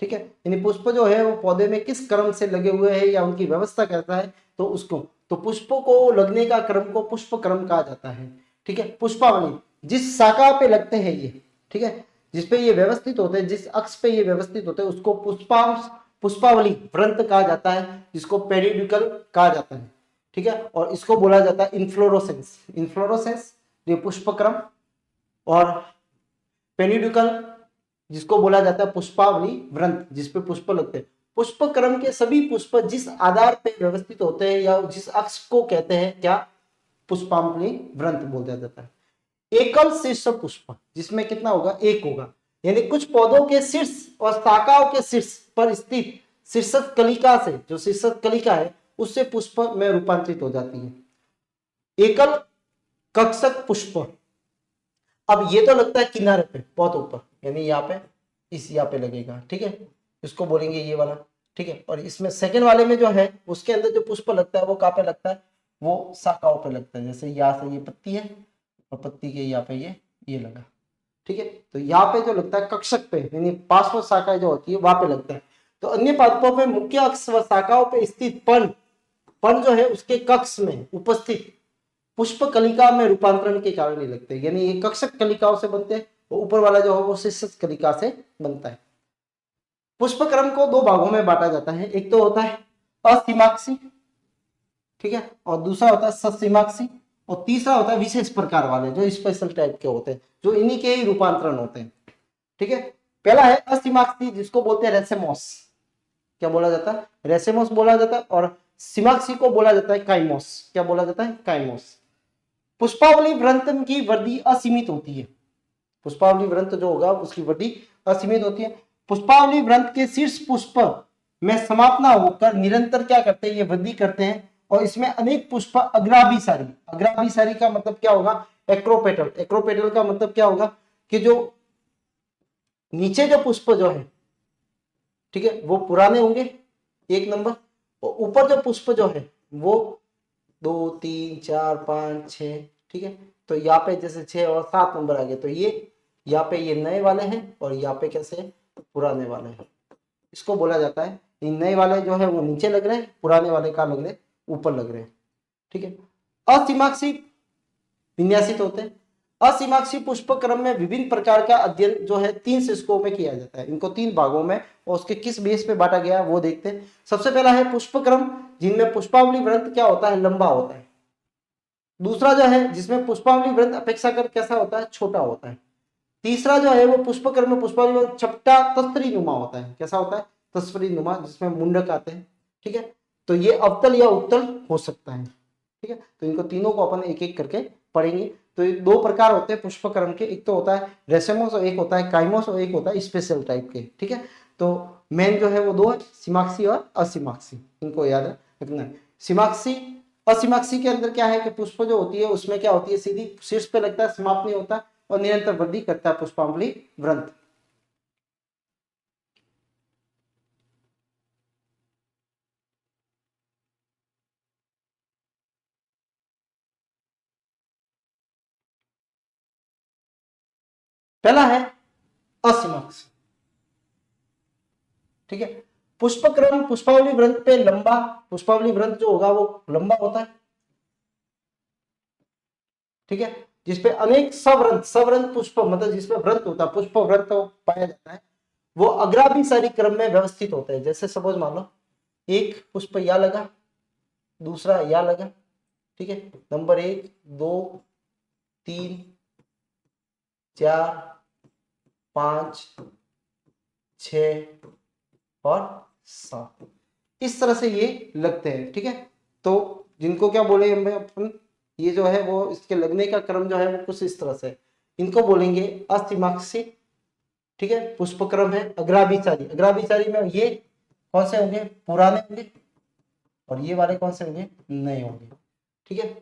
ठीक है। यानी पुष्प जो है वो पौधे में किस क्रम से लगे हुए हैं या उनकी व्यवस्था कैसा है, तो उसको, तो पुष्पों को लगने का क्रम को पुष्प क्रम कहा जाता है, ठीक है। पुष्पावली जिस शाखा पे लगते हैं ये, ठीक है, जिसपे ये व्यवस्थित होते हैं, जिस अक्ष पे ये व्यवस्थित होते हैं उसको पुष्पांश, पुष्पावली वृंत कहा जाता है, जिसको पेरिडिकल कहा जाता है, ठीक है। और इसको बोला जाता है इन्फ्लोरोसेंस, इन्फ्लोरोसेंस ये पुष्पक्रम, और पेरिडिकल जिसको बोला जाता है पुष्पावली वृंत, जिसपे पुष्प लगते हैं। पुष्प क्रम के सभी पुष्प जिस आधार पे व्यवस्थित होते हैं या जिस अक्ष को कहते हैं क्या, पुष्पावली वृंत बोला जाता है। एकल शीर्ष पुष्प, जिसमें कितना होगा, एक होगा, यानी कुछ पौधों के शीर्ष और शाखाओं के शीर्ष पर स्थित शीर्षक कलिका से, जो शीर्षक कलिका है उससे पुष्प में रूपांतरित हो जाती है। एकल कक्षक पुष्प, अब ये तो लगता है किनारे पे बहुत ऊपर, यानी यहाँ पे, इस यहाँ पे लगेगा, ठीक है, इसको बोलेंगे ये वाला, ठीक है। और इसमें सेकंड वाले में जो है उसके अंदर जो पुष्प लगता है वो कहाँ पे लगता है, वो शाखाओं पे लगता है, जैसे यहाँ से ये पत्ती है और पत्ती के यहाँ पे ये ये लगा, ठीक है। तो यहाँ पे जो लगता है कक्षक पे, यानी पार्श्व शाखा जो होती है वहां पे लगता है। तो अन्य पादपों पे मुख्य अक्ष व शाखाओं पे स्थित पर्ण जो है उसके कक्ष में उपस्थित पुष्प कलिका में रूपांतरण के कारण ही लगते हैं, यानी ये कक्षक कलिकाओं से बनते हैं, ऊपर वाला जो है वो शीर्षक कलिका से बनता है। पुष्प क्रम को दो भागों में बांटा जाता है, एक तो होता है असीमाक्षी, ठीक है, और दूसरा होता है ससीमाक्षी, और तीसरा होता है विशेष प्रकार वाले जो स्पेशल टाइप के होते हैं, जो इन्हीं के ही रूपांतरण होते हैं, ठीक है। पहला है असीमाक्षी, जिसको बोलते हैं रेसेमोस। क्या बोला जाता है? रेसेमोस बोला जाता है। और सीमाक्षी को बोला जाता है काइमोस। क्या बोला जाता है? काइमोस। पुष्पावली वृंत की वृद्धि असीमित होती है। पुष्पावली वृंत जो होगा उसकी वृद्धि असीमित होती है। पुष्पावली वृंत के शीर्ष पुष्प में समापना होकर निरंतर क्या करते हैं? ये वृद्धि करते हैं, और इसमें अनेक पुष्प अग्राभिसारी। अग्राभिसारी का मतलब क्या होगा? एक्रोपेटल। एक्रोपेटल का मतलब क्या होगा? कि जो नीचे जो पुष्प जो है, ठीक है, वो पुराने होंगे, एक नंबर, और ऊपर जो पुष्प जो है वो 2 3 4 5 6, ठीक है। तो यहाँ पे जैसे 6 और 7 नंबर आ गए, तो ये यहाँ पे ये नए वाले हैं, और यहाँ पे कैसे पुराने वाले हैं। इसको बोला जाता है, नए वाले जो है वो नीचे लग रहे हैं, पुराने वाले का लग रहे ऊपर लग रहे हैं, ठीक है। असीमाक्षी विन्यासित होते हैं। असीमाक्षी पुष्प क्रम में विभिन्न प्रकार का अध्ययन जो है 3 शीर्षकों में किया जाता है। इनको 3 भागों में, और उसके किस बेस पे बांटा गया है वो देखते हैं। सबसे पहला है पुष्प क्रम, जिनमें पुष्पावली वृंत क्या होता है? लंबा होता है। दूसरा जो है जिसमें पुष्पावली वृंत अपेक्षाकृत कैसा होता है? छोटा होता है। तीसरा जो है वो पुष्प क्रम में पुष्पावली वृंत चपटा तस्वरी नुमा होता है। कैसा होता है? तस्वरी नुमा, जिसमें मुंडक आते हैं, ठीक है। तो ये अवतल या उत्तल हो सकता है, ठीक है। तो इनको तीनों को अपन एक एक करके पढ़ेंगे। तो ये 2 प्रकार होते हैं पुष्प क्रम के, एक तो होता है रेसेमोस, और एक होता है काइमोस, और एक होता है स्पेशल टाइप के, ठीक है। तो मेन जो है वो 2 है, सीमाक्षी और असीमाक्षी, इनको याद रखना है। सीमाक्षी असीमाक्षी के अंदर क्या है कि पुष्प जो होती है उसमें क्या होती है? सीधी शीर्ष पे लगता है, समाप्त नहीं होता, और निरंतर वृद्धि करता है पुष्पावली वृंत। पहला है असीमाक्षी, ठीक है। पुष्प क्रम पुष्पावली वृंत पे लंबा, पुष्पावली वृंत जो होगा वो लंबा होता है, ठीक है। जिसपे अनेक सवृंत, सवृंत पुष्प मतलब जिसमें वृंत होता है, पुष्प वृंत पाया जाता है, वो अग्राभिसारी क्रम में व्यवस्थित होते हैं। जैसे सपोज मान लो एक पुष्प या लगा, दूसरा या लगा, ठीक है। नंबर 1 2 3 4 5 6 और 7, इस तरह से ये लगते हैं, ठीक है। तो जिनको क्या बोले अपन, ये जो है वो इसके लगने का क्रम जो है वो कुछ इस तरह से, इनको बोलेंगे असीमाक्षी, ठीक है। पुष्प क्रम है अग्राभिसारी। अग्राभिसारी में ये कौन से होंगे? पुराने होंगे, और ये वाले कौन से होंगे? नए होंगे, ठीक है।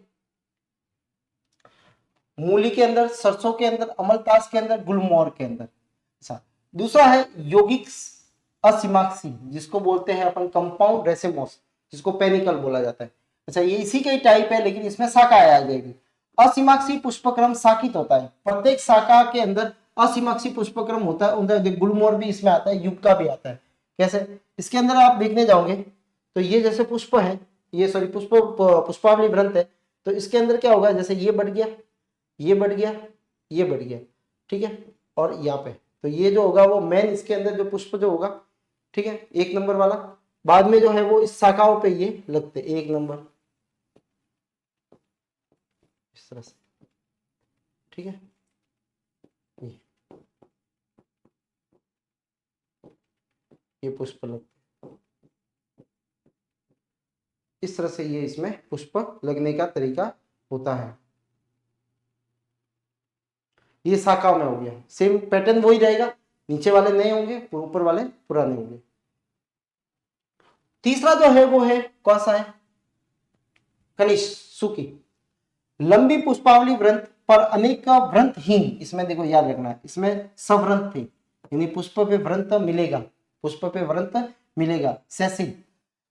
मूली के अंदर, सरसों के अंदर, अमलतास के अंदर, गुलमोहर के अंदर। अच्छा, दूसरा है यौगिक असीमाक्षी, जिसको बोलते हैं अपन कंपाउंड रेसेमोस, जिसको पेनिकल बोला जाता है। अच्छा, ये इसी का ही टाइप है, लेकिन इसमें शाखा आ जाएगी। असीमाक्षी पुष्पक्रम शाखित होता है, प्रत्येक शाखा के अंदर असीमाक्षी पुष्पक्रम होता है। उधर गुलमोहर भी इसमें आता है, युग का भी आता है। कैसे? इसके अंदर आप देखने जाओगे तो ये जैसे पुष्प है, ये सॉरी पुष्पावली वृंत है, तो इसके अंदर क्या होगा? जैसे ये बढ़ गया, ये बढ़ गया, ये बढ़ गया, ठीक है। और यहाँ पे तो ये जो होगा वो मेन, इसके अंदर जो पुष्प जो होगा, ठीक है, 1 नंबर वाला, बाद में जो है वो इस शाखाओं पे ये लगते 1 नंबर, इस तरह से, ठीक है। ये पुष्प लगते, इस तरह से ये इसमें पुष्प लगने का तरीका होता है। ये शाखा में हो गया, सेम पैटर्न वही रहेगा, नीचे वाले नए होंगे, ऊपर वाले पुराने होंगे। तीसरा जो है वो है कौन सा है? कनिष्ठ सुकी। लंबी पुष्पावली वृंत पर अनेक वृंतहीन, इसमें देखो याद रखना है, इसमें सवृंत थे, यानी पुष्प पे वृंत मिलेगा, पुष्प पे वृंत मिलेगा, सैसिल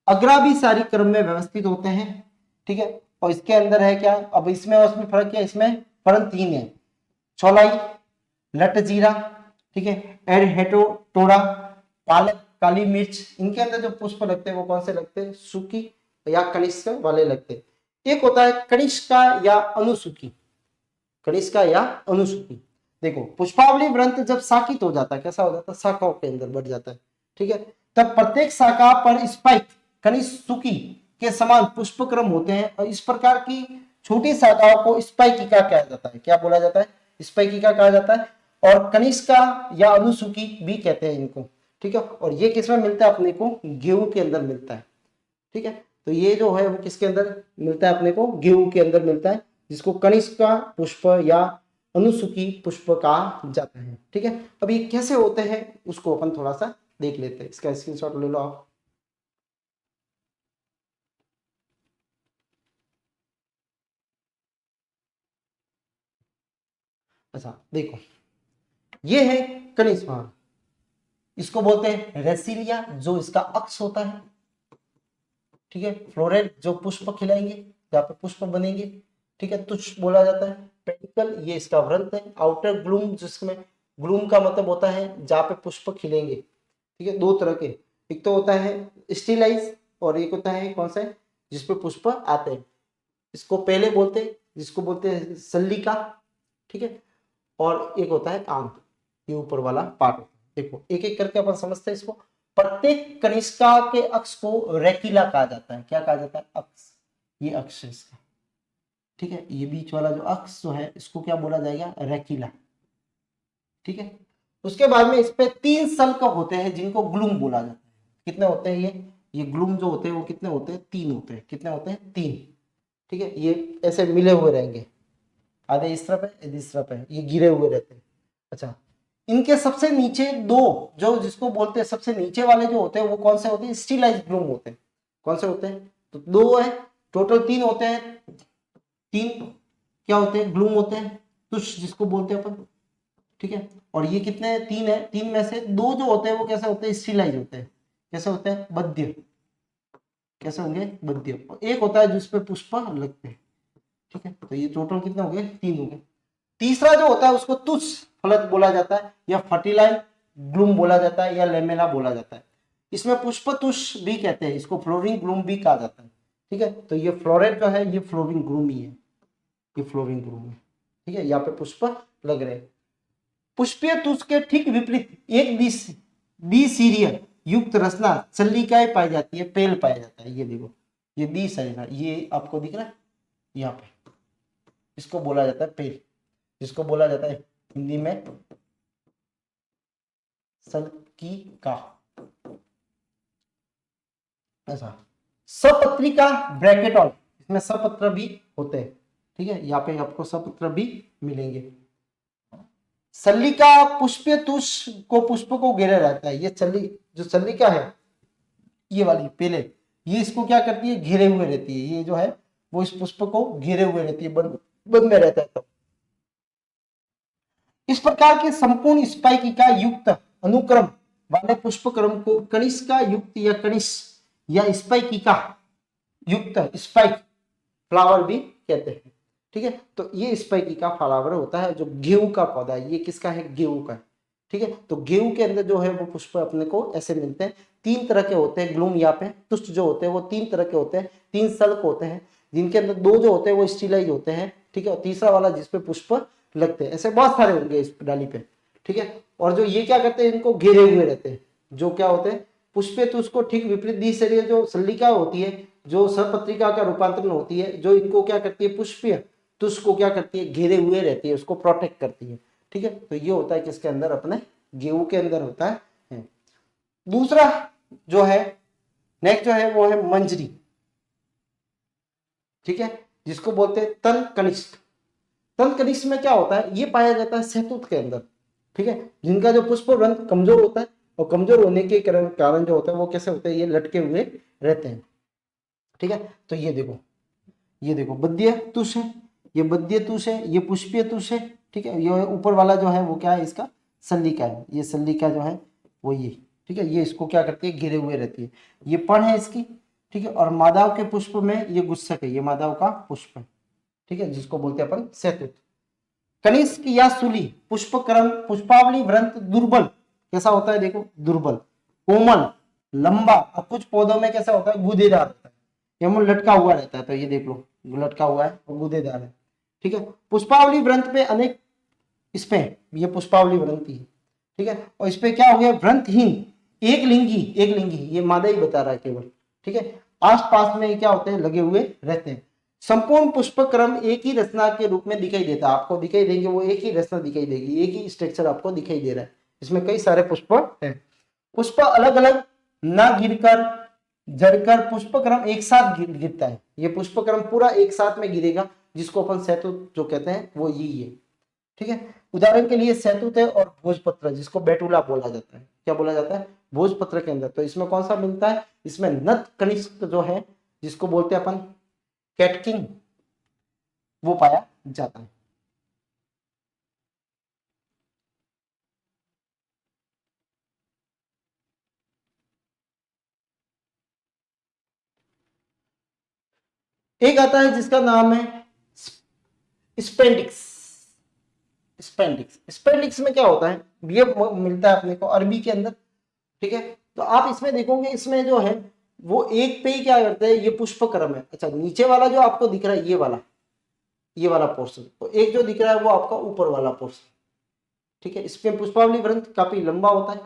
अग्राभिसारी क्रम में व्यवस्थित होते हैं, ठीक है। और इसके अंदर है क्या? अब इसमें और उसमें फर्क क्या? इसमें वृंतहीन है, चौलाई, लटजीरा, ठीक है, एडहेटोटोरा, पालक, काली मिर्च, इनके अंदर जो पुष्प लगते हैं वो कौन से लगते हैं? सूकी या कनिष्क वाले लगते हैं। एक होता है कनिष्का या अनुसूकी, कनिष्का या अनुसूकी। देखो पुष्पावली वृंत जब शाखित हो जाता है, कैसा हो जाता है? शाखाओं के अंदर बढ़ जाता है, ठीक है, तब प्रत्येक शाखा पर स्पाइक कनिष्की के समान पुष्पक्रम होते हैं और इस प्रकार की छोटी शाखाओं को स्पाइकिका कहा जाता है। क्या बोला जाता है? स्पाइकिका कहा जाता है। और कनिष्का या अनुसूकी भी कहते हैं इनको, ठीक है। और ये किसमें मिलता है अपने को? गेहूं के अंदर मिलता है, ठीक है। तो ये जो है वो किसके अंदर मिलता है अपने को? गेहूं के अंदर मिलता है, जिसको कनिष्का पुष्प या अनुसूकी पुष्प कहा जाता है, ठीक है। अब ये कैसे होते हैं उसको अपन थोड़ा सा देख लेते हैं। इसका स्क्रीनशॉट ले लो आप। अच्छा देखो, ये है कनिष्का, इसको बोलते हैं रेसिलिया, जो इसका अक्ष होता है, ठीक है। फ्लोरेट जो पुष्प खिलाएंगे, जहाँ पे पुष्प बनेंगे, ठीक है, तुष बोला जाता है। पेडिकल ये इसका वृंत है। आउटर ग्लूम, जिसमें ग्लूम का मतलब होता है जहाँ पे पुष्प खिलेंगे, ठीक है। दो तरह के, एक तो होता है स्टिलाइज और एक होता है कौन सा है? जिसपे पुष्प आते हैं, इसको पहले बोलते हैं, जिसको बोलते हैं सल्लिका, ठीक है। और एक होता है आंत, ये ऊपर वाला पार्ट होता है। देखो एक एक करके अपन समझते हैं इसको। प्रत्येक कनिष्का के अक्ष को रेकिला कहा जाता है। क्या कहा जाता है? अक्ष, ये अक्ष है इसका, ठीक है। ये बीच वाला जो अक्ष जो है इसको क्या बोला जाएगा? रेकिला, ठीक है। उसके बाद में इस पे 3 सल्क होते हैं जिनको ग्लूम बोला जाता है। कितने होते हैं ये ग्लूम जो होते हैं वो कितने होते हैं? 3 होते हैं। कितने होते हैं? 3, ठीक है। ये ऐसे मिले हुए रहेंगे, आधे इस तरफ है, आधे इस तरफ है, ये गिरे हुए रहते हैं। अच्छा, इनके सबसे नीचे दो, जो जिसको बोलते हैं सबसे नीचे वाले जो होते हैं वो कौन से होते हैं? स्टिलाइज ग्लूम होते हैं। कौन से होते हैं? तो 2 है, टोटल 3 होते हैं। 3 क्या होते हैं? ग्लूम होते हैं, तुष जिसको बोलते हैं अपन, ठीक है। और ये कितने? 3 है। 3 में से 2 जो होते हैं वो कैसे होते हैं? स्टिलाइज होते हैं। कैसे होते हैं? बद्य। कैसे होंगे? बद्य। एक होता है जिसपे पुष्प लगते हैं, ठीक है। तो ये टोटल कितने हो गए? 3 हो गए। तीसरा जो होता है उसको तुष फलक बोला जाता है, या फर्टिलाइन ग्लूम बोला जाता है, या लेमेला बोला जाता है। इसमें पुष्प तुष भी कहते हैं, इसको फ्लोरिंग ग्लूम भी कहा जाता है, ठीक है। तो ये फ्लोरेट जो है ये फ्लोरिंग ग्लूम ही है, ये फ्लोरिंग ग्लूम है, ठीक है। यहाँ पे पुष्प लग रहे हैं। पुष्पीय तुष के ठीक विपरीत एक द्विसीरियल युक्त रचना चल्लिकाएं पाई जाती है, पेल पाया जाता है। ये देखो, ये द्विसलिका, ये आपको दिख रहा है यहाँ पे, इसको बोला जाता है पेल, जिसको बोला जाता है हिंदी में सल्किका। ऐसा सपत्रिका ब्रैकेट ऑन, इसमें सपत्र भी होते हैं, ठीक है। यहाँ पे आपको सपत्र भी मिलेंगे। सल्लिका पुष्पीय तुष को पुष्प को घेरे रहता है। ये जो सल्लिका है, ये वाली पहले, ये इसको क्या करती है? घेरे हुए रहती है। ये जो है वो इस पुष्प को घेरे हुए रहती है, बंद में रहता है तब। इस प्रकार के संपूर्ण स्पाइकिका युक्त अनुक्रम वाले पुष्पक्रम को कनिष्का युक्त या कनिष्क या स्पाइकिका युक्त स्पाइक फ्लावर भी कहते हैं, ठीक है। तो ये स्पाइकिका फ्लावर होता है जो गेहूं का पौधा है। ये किसका है? गेहूं का है, ठीक है। तो गेहूं के अंदर जो है वो पुष्प अपने को ऐसे मिलते हैं। 3 तरह के होते हैं ग्लूम, यहाँ पे तुष्ट जो होते हैं वो 3 तरह के होते हैं, 3 सल्क होते हैं, जिनके अंदर 2 जो होते हैं वो स्टिलाइज होते हैं, ठीक है। और तीसरा वाला जिसपे पुष्प लगते हैं, ऐसे बहुत सारे होंगे इस डाली पे, ठीक है। और जो ये क्या करते हैं? इनको घेरे हुए रहते हैं, जो क्या होते हैं? पुष्पे तो उसको ठीक विपरीत द्विशरीय जो सल्लिका होती है, जो सपत्रिका का रूपांतरण होती है, जो इनको क्या करती है? पुष्पीय तो उसको क्या करती है? घेरे हुए रहती है, उसको प्रोटेक्ट करती है, ठीक है। तो ये होता है किसके अंदर? अपने गेहूं के अंदर होता है। दूसरा जो है, नेक्स्ट जो है वो है मंजरी, ठीक है, जिसको बोलते हैं तन कनिष्ठ। तन कनिष्ठ में क्या होता है? ये पाया जाता है शहतूत के अंदर, ठीक है, जिनका जो पुष्प रंग कमजोर होता है, और कमजोर होने के कारण जो होता है वो कैसे होते हैं? ये लटके हुए रहते हैं, ठीक है। तो ये देखो बद्य तुष है, ये बद्य तुष है, ये पुष्पीय तुष है, ठीक है। ये ऊपर वाला जो है वो क्या है? इसका सल्लिका है। ये सल्लिका जो है वो ये, ठीक है, ये इसको क्या करती है? घिरे हुए रहती है। ये पण है इसकी, ठीक है। और माधव के पुष्प में ये गुच्छक है, ये माधव का पुष्प है, ठीक है, जिसको बोलते हैं अपन शहतूत। कनिष्क या सूली, पुष्पक्रम, पुष्पावली, वृंत, दुर्बल, कैसा होता है देखो, दुर्बल, कोमल, लंबा, और कुछ पौधों में कैसा होता है, गूदेदार होता है, एवं लटका हुआ रहता है, तो ये देख लो लटका हुआ है और गूदेदार है, ठीक है। पुष्पावली वृंत पे अनेक, इसमें ये पुष्पावली वृंत ही है, ठीक है। और इस पे क्या हो गया, वृंतहीन, एक लिंगी, एक लिंगी, ये मादा ही बता रहा है केवल, ठीक है। आसपास में क्या होते हैं, लगे हुए रहते हैं। संपूर्ण पुष्पक्रम एक ही रचना के रूप में दिखाई देता है, आपको दिखाई देंगे, वो एक ही रचना दिखाई देगी, एक ही स्ट्रक्चर आपको दिखाई दे रहा है, इसमें कई सारे पुष्प हैं। पुष्प अलग अलग ना गिरकर, झड़कर पुष्पक्रम एक साथ गिरता है, ये पुष्पक्रम पूरा एक साथ में गिरेगा, जिसको अपन शहतूत जो कहते हैं वो यही है, ठीक है। उदाहरण के लिए शहतूत है और भोजपत्र, जिसको बेटुला बोला जाता है, क्या बोला जाता है, भोजपत्र के अंदर, तो इसमें कौन सा मिलता है, इसमें नत कनिष्क जो है, जिसको बोलते हैं अपन कैटकिंग, वो पाया जाता है। एक आता है जिसका नाम है स्पेंडिक्स। स्पेंडिक्स, स्पेंडिक्स में क्या होता है, ये मिलता है अपने को अरबी के अंदर, ठीक है। तो आप इसमें देखोगे, इसमें जो है वो एक पे ही क्या करते हैं, ये पुष्पक्रम है, अच्छा नीचे वाला जो आपको दिख रहा है ये वाला पोर्शन, तो एक जो दिख रहा है वो आपका ऊपर वाला पोर्शन, ठीक है। इसमें पुष्पावली वृंत काफी लंबा होता है,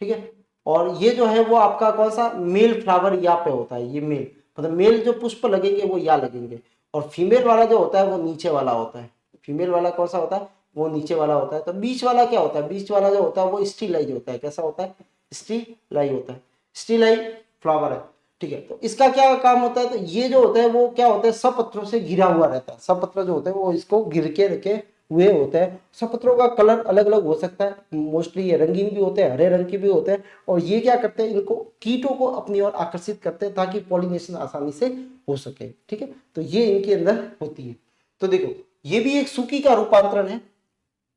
ठीक है। और ये जो है वो आपका कौन सा, मेल फ्लावर या पे होता है, ये मेल, मतलब मेल जो पुष्प लगेंगे वो या लगेंगे, और फीमेल वाला जो होता है वो नीचे वाला होता है, फीमेल वाला कौन सा होता है, वो नीचे वाला होता है। तो बीच वाला क्या होता है, बीच वाला जो होता है वो स्टीलाई होता है, कैसा होता है, स्टीलाई होता है, स्टीलाई फ्लावर है, ठीक है। तो इसका क्या काम होता है, तो ये जो होता है वो क्या होता है, सब पत्रों से घिरा हुआ रहता है, सब पत्र जो होते हैं वो इसको घिर के रखे हुए होते हैं। सब पत्रों का कलर अलग अलग हो सकता है, मोस्टली ये रंगीन भी होते हैं, हरे रंग के भी होते हैं, और ये क्या करते हैं, इनको कीटों को अपनी ओर आकर्षित करते हैं, ताकि पॉलिनेशन आसानी से हो सके, ठीक है। तो ये इनके अंदर होती है। तो देखो ये भी एक सूकी का रूपांतरण है,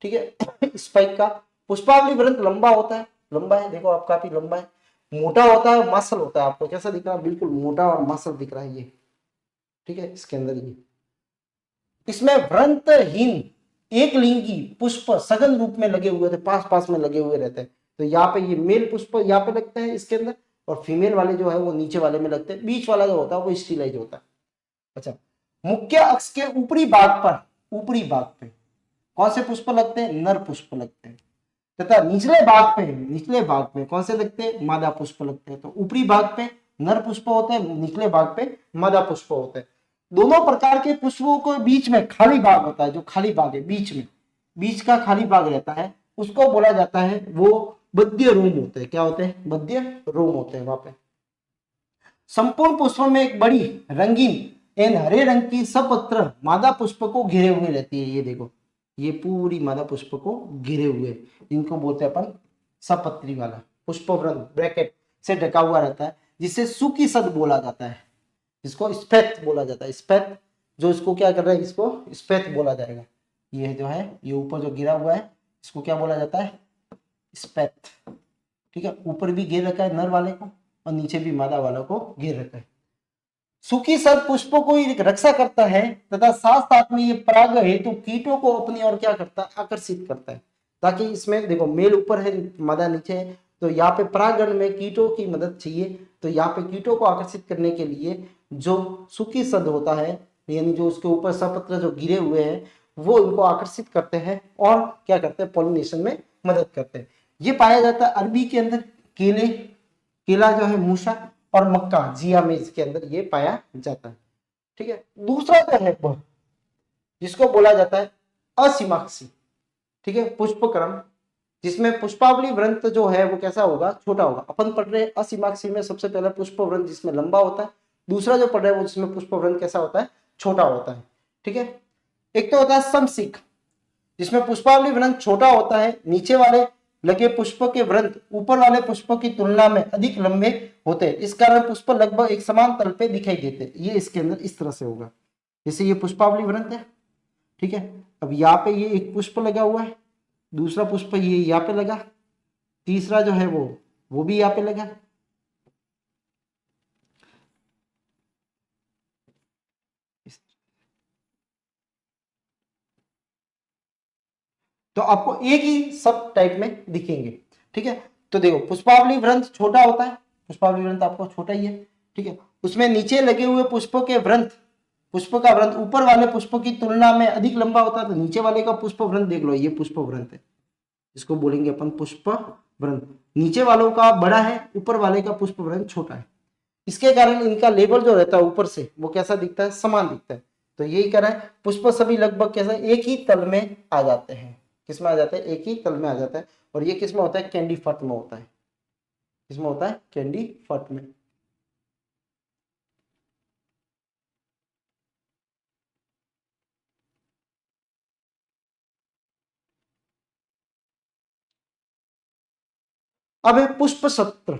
ठीक है। स्पाइक का, पुष्पावली वृंत लंबा होता है, लंबा है, देखो आप काफी लंबा है, मोटा होता है, मासल होता है, आपको कैसा दिख रहा है, बिल्कुल मोटा और मासल दिख रहा है ये, ठीक है। इसके अंदर ये, इसमें वृंतहीन, एक लिंगी पुष्प सघन रूप में लगे हुए थे, पास पास में लगे हुए रहते हैं, तो यहाँ पे ये मेल पुष्प यहाँ पे लगते हैं इसके अंदर, और फीमेल वाले जो है वो नीचे वाले में लगते हैं, बीच वाला जो होता है वो स्टीलाइज होता है। अच्छा, मुख्य अक्ष के ऊपरी भाग पर, ऊपरी भाग पे कौन से पुष्प लगते हैं, नर पुष्प लगते हैं, तथा निचले भाग पे कौन से लगते हैं, मादा पुष्प लगते हैं। तो ऊपरी भाग पे नर पुष्प होते हैं, निचले भाग पे मादा पुष्प होते हैं। दोनों प्रकार के पुष्पों को बीच में खाली भाग होता है, जो खाली भाग है बीच में, बीच का खाली भाग रहता है, उसको बोला जाता है, वो बद्य रोम होते हैं, क्या होते हैं, बद्य रोम होते हैं वहां पे। संपूर्ण पुष्प में एक बड़ी रंगीन एन हरे रंग की सपत्र मादा पुष्प को घिरे हुए रहती है, ये देखो ये पूरी मादा पुष्प को घिरे हुए, इनको बोलते हैं अपन सपत्री वाला पुष्पवृंत, ब्रैकेट से ढका हुआ रहता है, जिसे सुकी सद बोला जाता है, इसको स्पेथ बोला जाता है, स्पेथ, जो इसको क्या कर रहा है, इसको स्पेथ बोला जाएगा, ये जो है ये ऊपर जो गिरा हुआ है इसको क्या बोला जाता है, स्पेथ, ठीक है। ऊपर भी घेर रखा है नर वाले को, और नीचे भी मादा वालों को घेर रखा है। सुखी सर पुष्पों को रक्षा करता है, तथा साथ साथ में ये पराग हेतु कीटों को अपनी ओर क्या करता है, आकर्षित करता है, ताकि इसमें देखो मेल ऊपर है मादा नीचे है, तो यहाँ पे परागण में कीटों की मदद चाहिए, तो यहाँ पे कीटों को आकर्षित करने के लिए जो सुखी सद होता है, यानी जो उसके ऊपर सपत्र जो गिरे हुए हैं वो उनको आकर्षित करते हैं और क्या करते हैं, पॉलिनेशन में मदद करते हैं। ये पाया जाता है अरबी के अंदर, केले, केला जो है मूसा, और मक्का जिया में इसके अंदर ये पाया जाता है, ठीक है। दूसरा जो है जिसको बोला जाता है असीमाक्षी, ठीक है, पुष्पक्रम, जिसमें पुष्पावली वृंत जो है वो कैसा होगा, छोटा होगा। अपन पढ़ रहे हैं असीमाक्षी में सबसे पहले पुष्प वृंत जिसमें लंबा होता है, दूसरा जो पढ़ रहे हैं वो जिसमें पुष्प वृंत कैसा होता है, छोटा होता है, ठीक है। एक तो होता है समसिक, जिसमें पुष्पावली वृंत छोटा होता है, नीचे वाले लगे पुष्प के वृंत ऊपर वाले पुष्प की तुलना में अधिक लंबे होते हैं, इस कारण पुष्प लगभग एक समान तल पे दिखाई देते हैं। ये इसके अंदर इस तरह से होगा, जैसे ये पुष्पावली वृंत है, ठीक है। अब यहाँ पे ये एक पुष्प लगा हुआ है, दूसरा पुष्प ये यहाँ पे लगा, तीसरा जो है वो भी यहाँ पे लगा, तो आपको एक ही सब टाइप में दिखेंगे। ठीक है, तो देखो पुष्पावली वृंत छोटा होता है, पुष्पावली वृंत आपको छोटा ही है। ठीक है, उसमें नीचे लगे हुए पुष्पों के वृंत, पुष्प का वृंत ऊपर वाले पुष्पों की तुलना में अधिक लंबा होता है, तो नीचे वाले का पुष्प वृंत देख लो, ये पुष्प वृंत है, इसको बोलेंगे अपन पुष्प वृंत। नीचे वालों का बड़ा है, ऊपर वाले का पुष्प वृंत छोटा है। इसके कारण इनका लेवल जो रहता है ऊपर से वो कैसा दिखता है, समान दिखता है। तो यही कारण है पुष्प सभी लगभग कैसा एक ही तल में आ जाते हैं। किसमें आ जाते हैं, एक ही तल में आ जाता है। और ये किसमें होता है, कैंडी फट में होता है। किसमें होता है, कैंडी फट में। अब है पुष्प छत्र।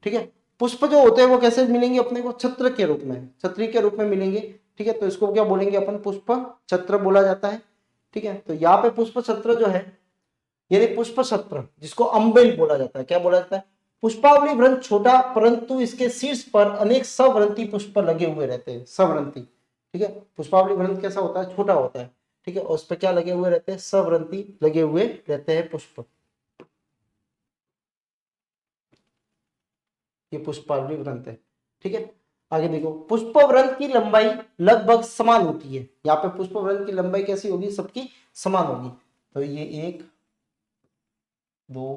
ठीक है, पुष्प जो होते हैं वो कैसे मिलेंगे अपने को, छत्र के रूप में, छतरी के रूप में मिलेंगे। ठीक है, तो इसको क्या बोलेंगे अपन, पुष्प छत्र बोला जाता है। ठीक है, तो यहाँ पे पुष्प छत्र जो है, यानी पुष्प छत्र जिसको अम्बेल बोला जाता है, क्या बोला जाता है, पुष्पावली वृंत छोटा परंतु इसके शीर्ष पर अनेक सवृंती पुष्प लगे हुए रहते हैं, सवृंती। ठीक है, पुष्पावली वृंत कैसा होता है, छोटा होता है। ठीक है, और उस पर क्या लगे हुए रहते हैं, सवृंती लगे हुए रहते हैं पुष्प। ये पुष्पावली वृंत है। ठीक है, आगे देखो, पुष्प वृंत की लंबाई लगभग समान होती है। यहाँ पे पुष्प वृंत की लंबाई कैसी होगी, सबकी समान होगी। तो ये 1 2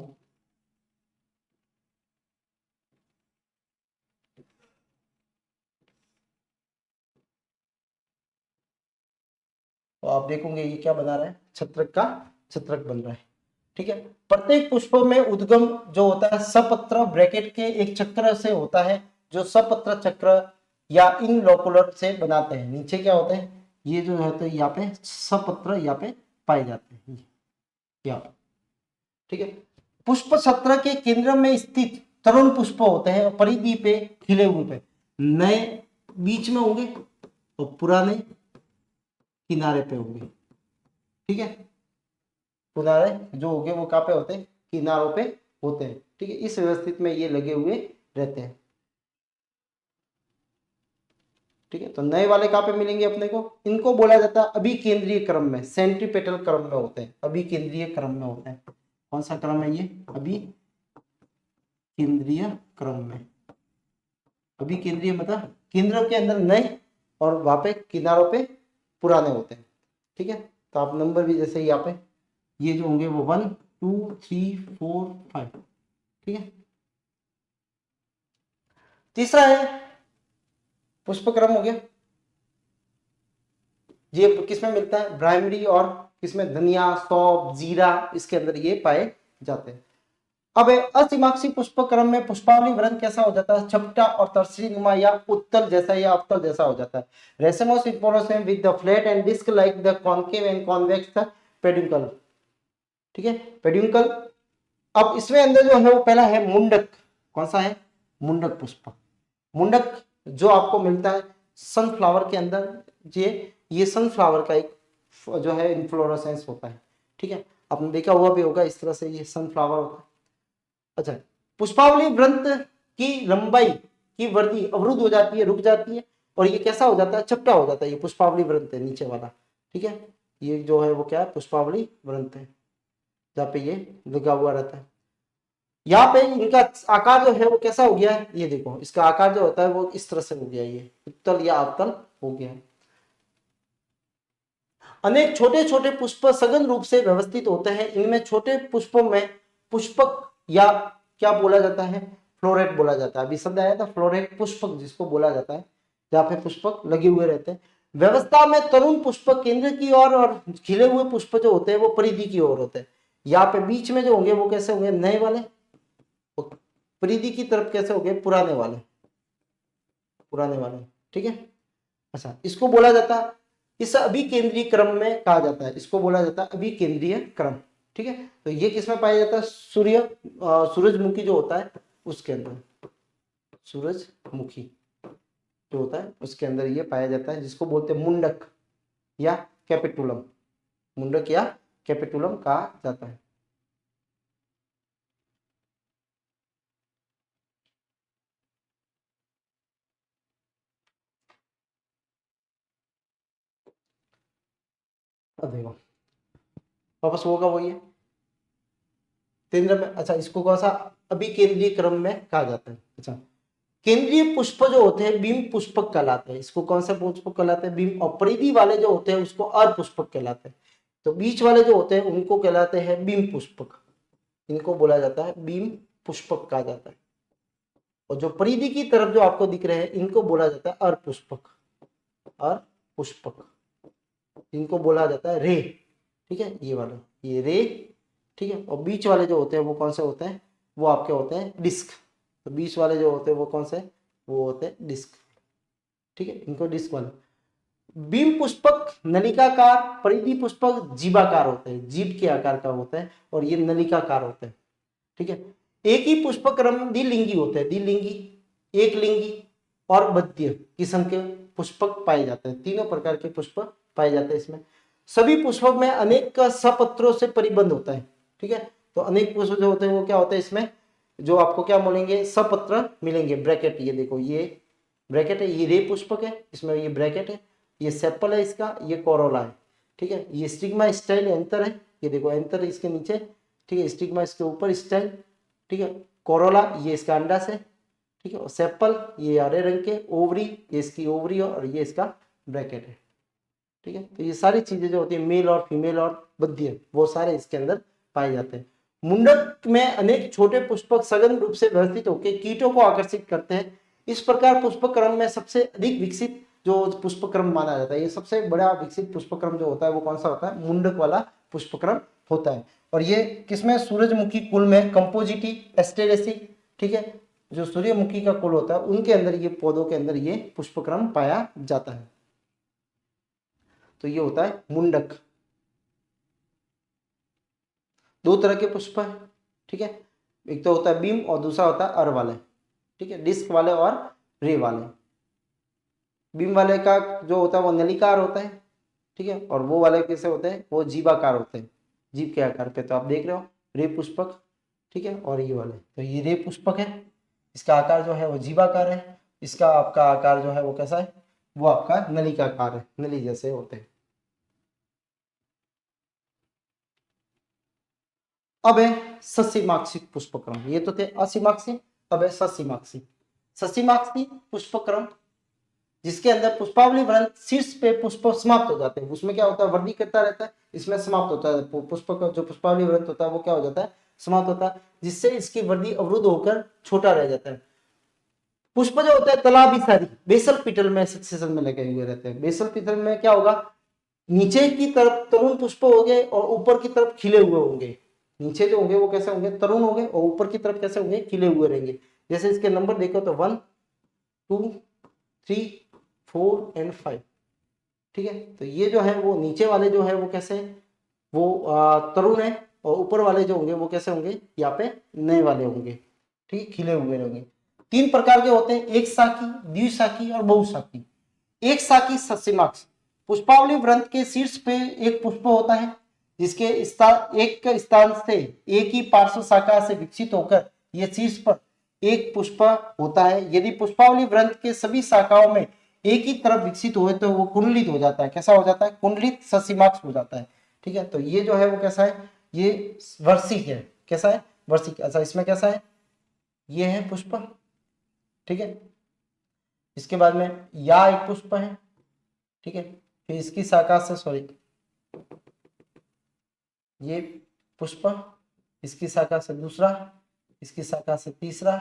तो आप देखोगे ये क्या बना रहा है, छत्रक का छत्रक बन रहा है। ठीक है, प्रत्येक पुष्प में उद्गम जो होता है सपत्र ब्रैकेट के एक चक्र से होता है, जो सपत्र चक्र या इन लोकुलर से बनाते हैं। नीचे क्या होते हैं, ये जो है तो यहाँ पे सपत्र यहाँ पे पाए जाते हैं, यहाँ पे। ठीक है, पुष्प छत्र के केंद्र में स्थित तरुण पुष्प होते हैं, परिधि पे खिले हुए पे नए बीच में होंगे और पुराने किनारे पे होंगे। ठीक है, किनारे जो होंगे वो कहाँ पे होते हैं, किनारों पे होते हैं। ठीक है, इस व्यवस्थित में ये लगे हुए रहते हैं। ठीक है, तो नए वाले कहाँ पे मिलेंगे अपने को, इनको बोला जाता है अभी केंद्रीय क्रम में, सेंट्रीपेटल क्रम में होते हैं, अभी केंद्रीय क्रम में होते हैं। कौन सा क्रम है ये, अभी केंद्रीय क्रम में। अभी केंद्रीय मतलब केंद्र के अंदर नए और वहां पे किनारों पे पुराने होते हैं। ठीक है, तो आप नंबर भी जैसे यहाँ पे ये जो होंगे वो 1 2 3 4 5। ठीक है, तीसरा है पुष्पक्रम हो गया, ये किसमें मिलता है, ब्राइमरी और किसमें, धनिया सौंफ जीरा, इसके अंदर ये पाए जाते हैं। अब असीमाक्षी पुष्पक्रम में पुष्पावली वृंत कैसा हो जाता है, चपटा और तरसी नुमा या उत्तल जैसा या अवतल जैसा हो जाता है। Racemose inflorescence with the flat end disc like the concave and convex peduncle. ठीक है, पेड्यूकल। अब इसमें अंदर जो है वो पहला है मुंडक। कौन सा है, मुंडक पुष्प। मुंडक जो आपको मिलता है सनफ्लावर के अंदर, ये सनफ्लावर का एक जो है इन्फ्लोरेसेंस होता है। ठीक है, आपने देखा हुआ भी होगा, इस तरह से ये सनफ्लावर होता है। अच्छा, पुष्पावली वृंत की लंबाई की वृद्धि अवरुद्ध हो जाती है, रुक जाती है, और ये कैसा हो जाता है, चपटा हो जाता है। ये पुष्पावली वृंत है नीचे वाला। ठीक है, ये जो है वो क्या है, पुष्पावली वृंत है, जहाँ पे ये लगा हुआ रहता है। यहाँ पे इनका आकार जो है वो कैसा हो गया है, ये देखो इसका आकार जो होता है वो इस तरह से हो गया, ये उत्तल या अवतल हो गया है। अनेक छोटे छोटे पुष्प सघन रूप से व्यवस्थित होते हैं। इनमें छोटे पुष्पों में पुष्पक या क्या बोला जाता है, फ्लोरेट बोला जाता है। अभी शब्द आया था फ्लोरेट, पुष्पक जिसको बोला जाता है, जहाँ पे पुष्पक लगे हुए रहते हैं। व्यवस्था में तरुण पुष्प केंद्र की ओर और खिले हुए पुष्प जो होते हैं वो परिधि की ओर होते हैं। यहाँ पे बीच में जो होंगे वो कैसे होंगे, नए वाले, परिधि की तरफ कैसे होंगे, पुराने वाले, पुराने वाले। ठीक है, अच्छा इसको बोला जाता है, इस अभी केंद्रीय क्रम में कहा जाता है, इसको बोला जाता है अभी केंद्रीय क्रम। ठीक है, तो ये किसमें पाया जाता है, सूरजमुखी जो होता है उसके अंदर, सूरजमुखी जो होता है उसके अंदर ये पाया जाता है, जिसको बोलते हैं मुंडक या कैपिटुलम, मुंडक या कैपिटुलम कहा जाता है। अब देखो वापस होगा वही है केंद्र में। अच्छा, इसको कौन सा अभी केंद्रीय क्रम में कहा जाता है। अच्छा, केंद्रीय पुष्प जो होते हैं बिंब पुष्पक कहलाते हैं। इसको कौन सा पुष्पक कहलाते हैं, बिंब। और परिधि वाले जो होते हैं उसको अर्धपुष्पक कहलाते हैं। तो बीच वाले जो होते हैं उनको कहलाते हैं बिंब पुष्पक, इनको बोला जाता है बिंब पुष्पक कहा जाता है। और जो परिधि की तरफ जो आपको दिख रहे हैं इनको बोला जाता है अर्धपुष्पक, अर्धपुष्पक, इनको बोला जाता है रे। ठीक है, ये वाले, ये रे। ठीक है, और बीच वाले जो होते हैं वो कौन से होते हैं, वो आपके होते हैं डिस्क। तो बीच वाले जो होते हैं वो कौन से, वो होते हैं डिस्क। ठीक है, इनको डिस्क वाले। बिंब पुष्पक नलिकाकार, परिधि पुष्पक जीवाकार होते हैं, जीभ के आकार का होता है, और ये नलिकाकार होते हैं। ठीक है, एक ही पुष्पक क्रम द्विलिंगी होते हैं, द्विलिंगी, एक लिंगी और बद्य किस्म के पुष्पक पाए जाते हैं। तीनों प्रकार के पुष्प पाए जाते हैं इसमें। सभी पुष्पों में अनेक सपत्रों से परिबंध होता है। ठीक है, तो अनेक पुष्प जो होते हैं वो क्या होते हैं, इसमें जो आपको क्या मिलेंगे, सपत्र मिलेंगे। ब्रैकेट, ये देखो ये ब्रैकेट है, ये रे पुष्पक है, इसमें ये ब्रैकेट है, ये सेपल है इसका, ये कोरोला है। ठीक है, ये स्टिग्मा स्टाइल एंथर है, ये देखो एंथर इसके नीचे। ठीक है, स्टिग्मा इसके ऊपर स्टाइल। ठीक है, कोरोला ये इसका अंडाश है। ठीक है, और सेपल ये हरे रंग के, ओवरी ये इसकी ओवरी और ये इसका ब्रैकेट है। ठीक है, तो ये सारी चीजें जो होती है मेल और फीमेल और बद्य, वो सारे इसके अंदर पाए जाते हैं। मुंडक में अनेक छोटे पुष्पक सघन रूप से व्यवस्थित होकर कीटों को आकर्षित करते हैं। इस प्रकार पुष्पक क्रम में सबसे अधिक विकसित जो पुष्पक क्रम माना जाता है, ये सबसे बड़ा विकसित पुष्पक क्रम जो होता है वो कौन सा होता है, मुंडक वाला पुष्पक क्रम होता है। और ये किसमें, सूरजमुखी कुल में, कंपोजिटी, एस्टेरेसी। ठीक है, जो सूर्यमुखी का कुल होता है उनके अंदर, ये पौधों के अंदर ये पुष्पक क्रम पाया जाता है। तो ये होता है मुंडक। दो तरह के पुष्प है। ठीक है, एक तो होता है बीम और दूसरा होता है अर वाले। ठीक है, डिस्क वाले और रे वाले। बीम वाले का जो होता है वो नलिकार होता है। ठीक है, और वो वाले कैसे होते हैं, वो जीवाकार होते हैं, जीव के आकार पे। तो आप देख रहे हो रे पुष्पक। ठीक है, और ये वाले, तो ये रे पुष्पक है, इसका आकार जो है वो जीवाकार है, इसका आपका आकार जो है वो कैसा है, वो आपका नलिकाकार है, नली जैसे होते हैं। अब है सस्यमाक्षिक पुष्पक्रम। ये तो थे असीमाक्षिक, अब है सस्यमाक्षिक। सस्यमाक्षिक पुष्पक्रम जिसके अंदर पुष्पावली व्रंत शीर्ष पे पुष्प समाप्त हो जाते हैं। उसमें क्या होता है, वृद्धि करता रहता है, इसमें समाप्त होता है। पुष्प का जो पुष्पावली व्रंत होता है वो क्या हो जाता है, समाप्त होता है, जिससे इसकी वृद्धि अवरुद्ध होकर छोटा रह जाता है। पुष्प जो होता है तलाभिसारी, बेसल पिटल में सक्सेशन में लगे हुए रहते हैं। बेसल पिटल में क्या होगा, नीचे की तरफ तरुण पुष्प होंगे और ऊपर की तरफ खिले हुए होंगे। नीचे जो होंगे वो कैसे होंगे, तरुण होंगे, और ऊपर की तरफ कैसे होंगे, खिले हुए रहेंगे। जैसे इसके नंबर देखो तो 1 2 3 4 एंड 5। ठीक है, तो ये जो है वो नीचे वाले जो है वो कैसे है, वो तरुण है, और ऊपर वाले जो होंगे वो कैसे होंगे, यहाँ पे नए वाले होंगे। ठीक है, खिले हुए होंगे। तीन प्रकार के होते हैं, एक शाखी, द्विशाखी और बहुशाखी। एक शाखी सस्यमाक्ष, पुष्पावली व्रंत के शीर्ष पे एक पुष्प होता है, जिसके स्थान एक स्थान से एक ही पार्श्व शाखा से विकसित होकर यह शीर्ष पर एक पुष्प होता है। यदि पुष्पावली व्रंत के सभी शाखाओं में एक ही तरफ विकसित हुए तो वो कुंडलित हो जाता है। कैसा हो जाता है, कुंडलित सस्यमाक्ष हो जाता है। ठीक है, तो ये जो है वो कैसा है, ये वर्षिक है। कैसा है, वर्षिक। अच्छा, इसमें कैसा है, ये है पुष्प। ठीक है, इसके बाद में या एक पुष्प है। ठीक है, फिर इसकी शाखा से, सॉरी, ये पुष्प, इसकी शाखा से दूसरा, इसकी शाखा से तीसरा।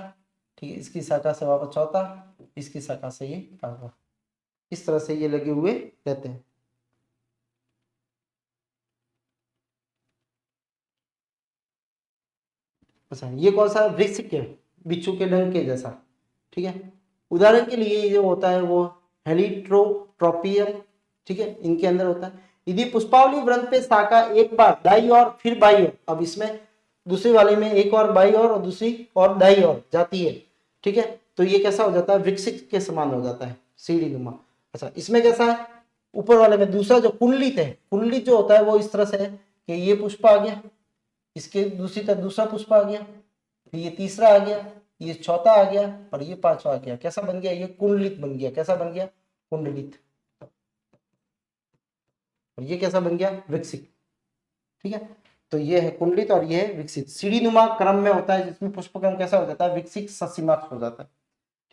ठीक है, इसकी शाखा से वापस चौथा, इसकी शाखा से ये पांचवा। इस तरह से ये लगे हुए रहते हैं। अच्छा, ये कौन सा, वृश्चिक है, बिच्छू के डंक के जैसा। ठीक है, उदाहरण के लिए ये जो होता है वो हेलिट्रोट्रोपियम। ठीक है, इनके अंदर होता है। यदि पुष्पावली व्रंत पे शाखा एक बार दाई और फिर बाई ओर, अब इसमें दूसरे वाले में एक और बाई और दूसरी और दाई और जाती है। ठीक है, तो ये कैसा हो जाता है, वृश्चिक के समान हो जाता है, सीढ़ी नुमा। अच्छा, इसमें कैसा है, ऊपर वाले में दूसरा जो कुंडलित है, कुंडलित जो होता है वो इस तरह से है कि ये पुष्प आ गया, इसके दूसरी तरफ दूसरा पुष्प आ गया, फिर ये तीसरा आ गया, ये चौथा आ गया, और ये पांचवा आ गया। कैसा बन गया, ये कुंडलित बन गया। कैसा बन गया, कुंडलित। और ये कैसा बन गया, वृश्चिक। ठीक है, तो ये है कुंडलित और ये है विकसित। सीढ़ी नुमा क्रम में होता है जिसमें पुष्पक्रम कैसा हो जाता है, विकसित ससीमाक्ष हो जाता है।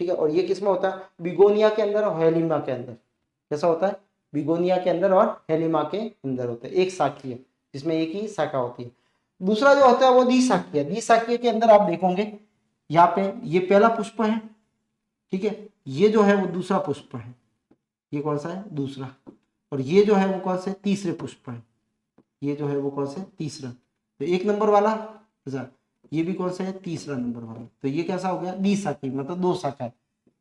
ठीक है, और ये किसमें होता है, बिगोनिया के अंदर और हेलिमा के अंदर। कैसा होता है, बिगोनिया के अंदर और हेलिमा के अंदर होता है, एक शाखीय जिसमें एक ही शाखा होती है। दूसरा जो होता है वो द्विशाखीय। द्विशाखीय के अंदर आप देखोगे यहाँ पे ये पहला पुष्प है, ठीक है, ये जो है वो दूसरा पुष्प है, ये कौन सा है, दूसरा, और ये जो है वो कौन से, तीसरे पुष्प है, ये जो है वो कौन से, तीसरा। तो एक नंबर वाला, अच्छा ये भी कौन सा है, तीसरा नंबर वाला। तो ये कैसा हो गया, द्विशाखी, मतलब दो शाखा है।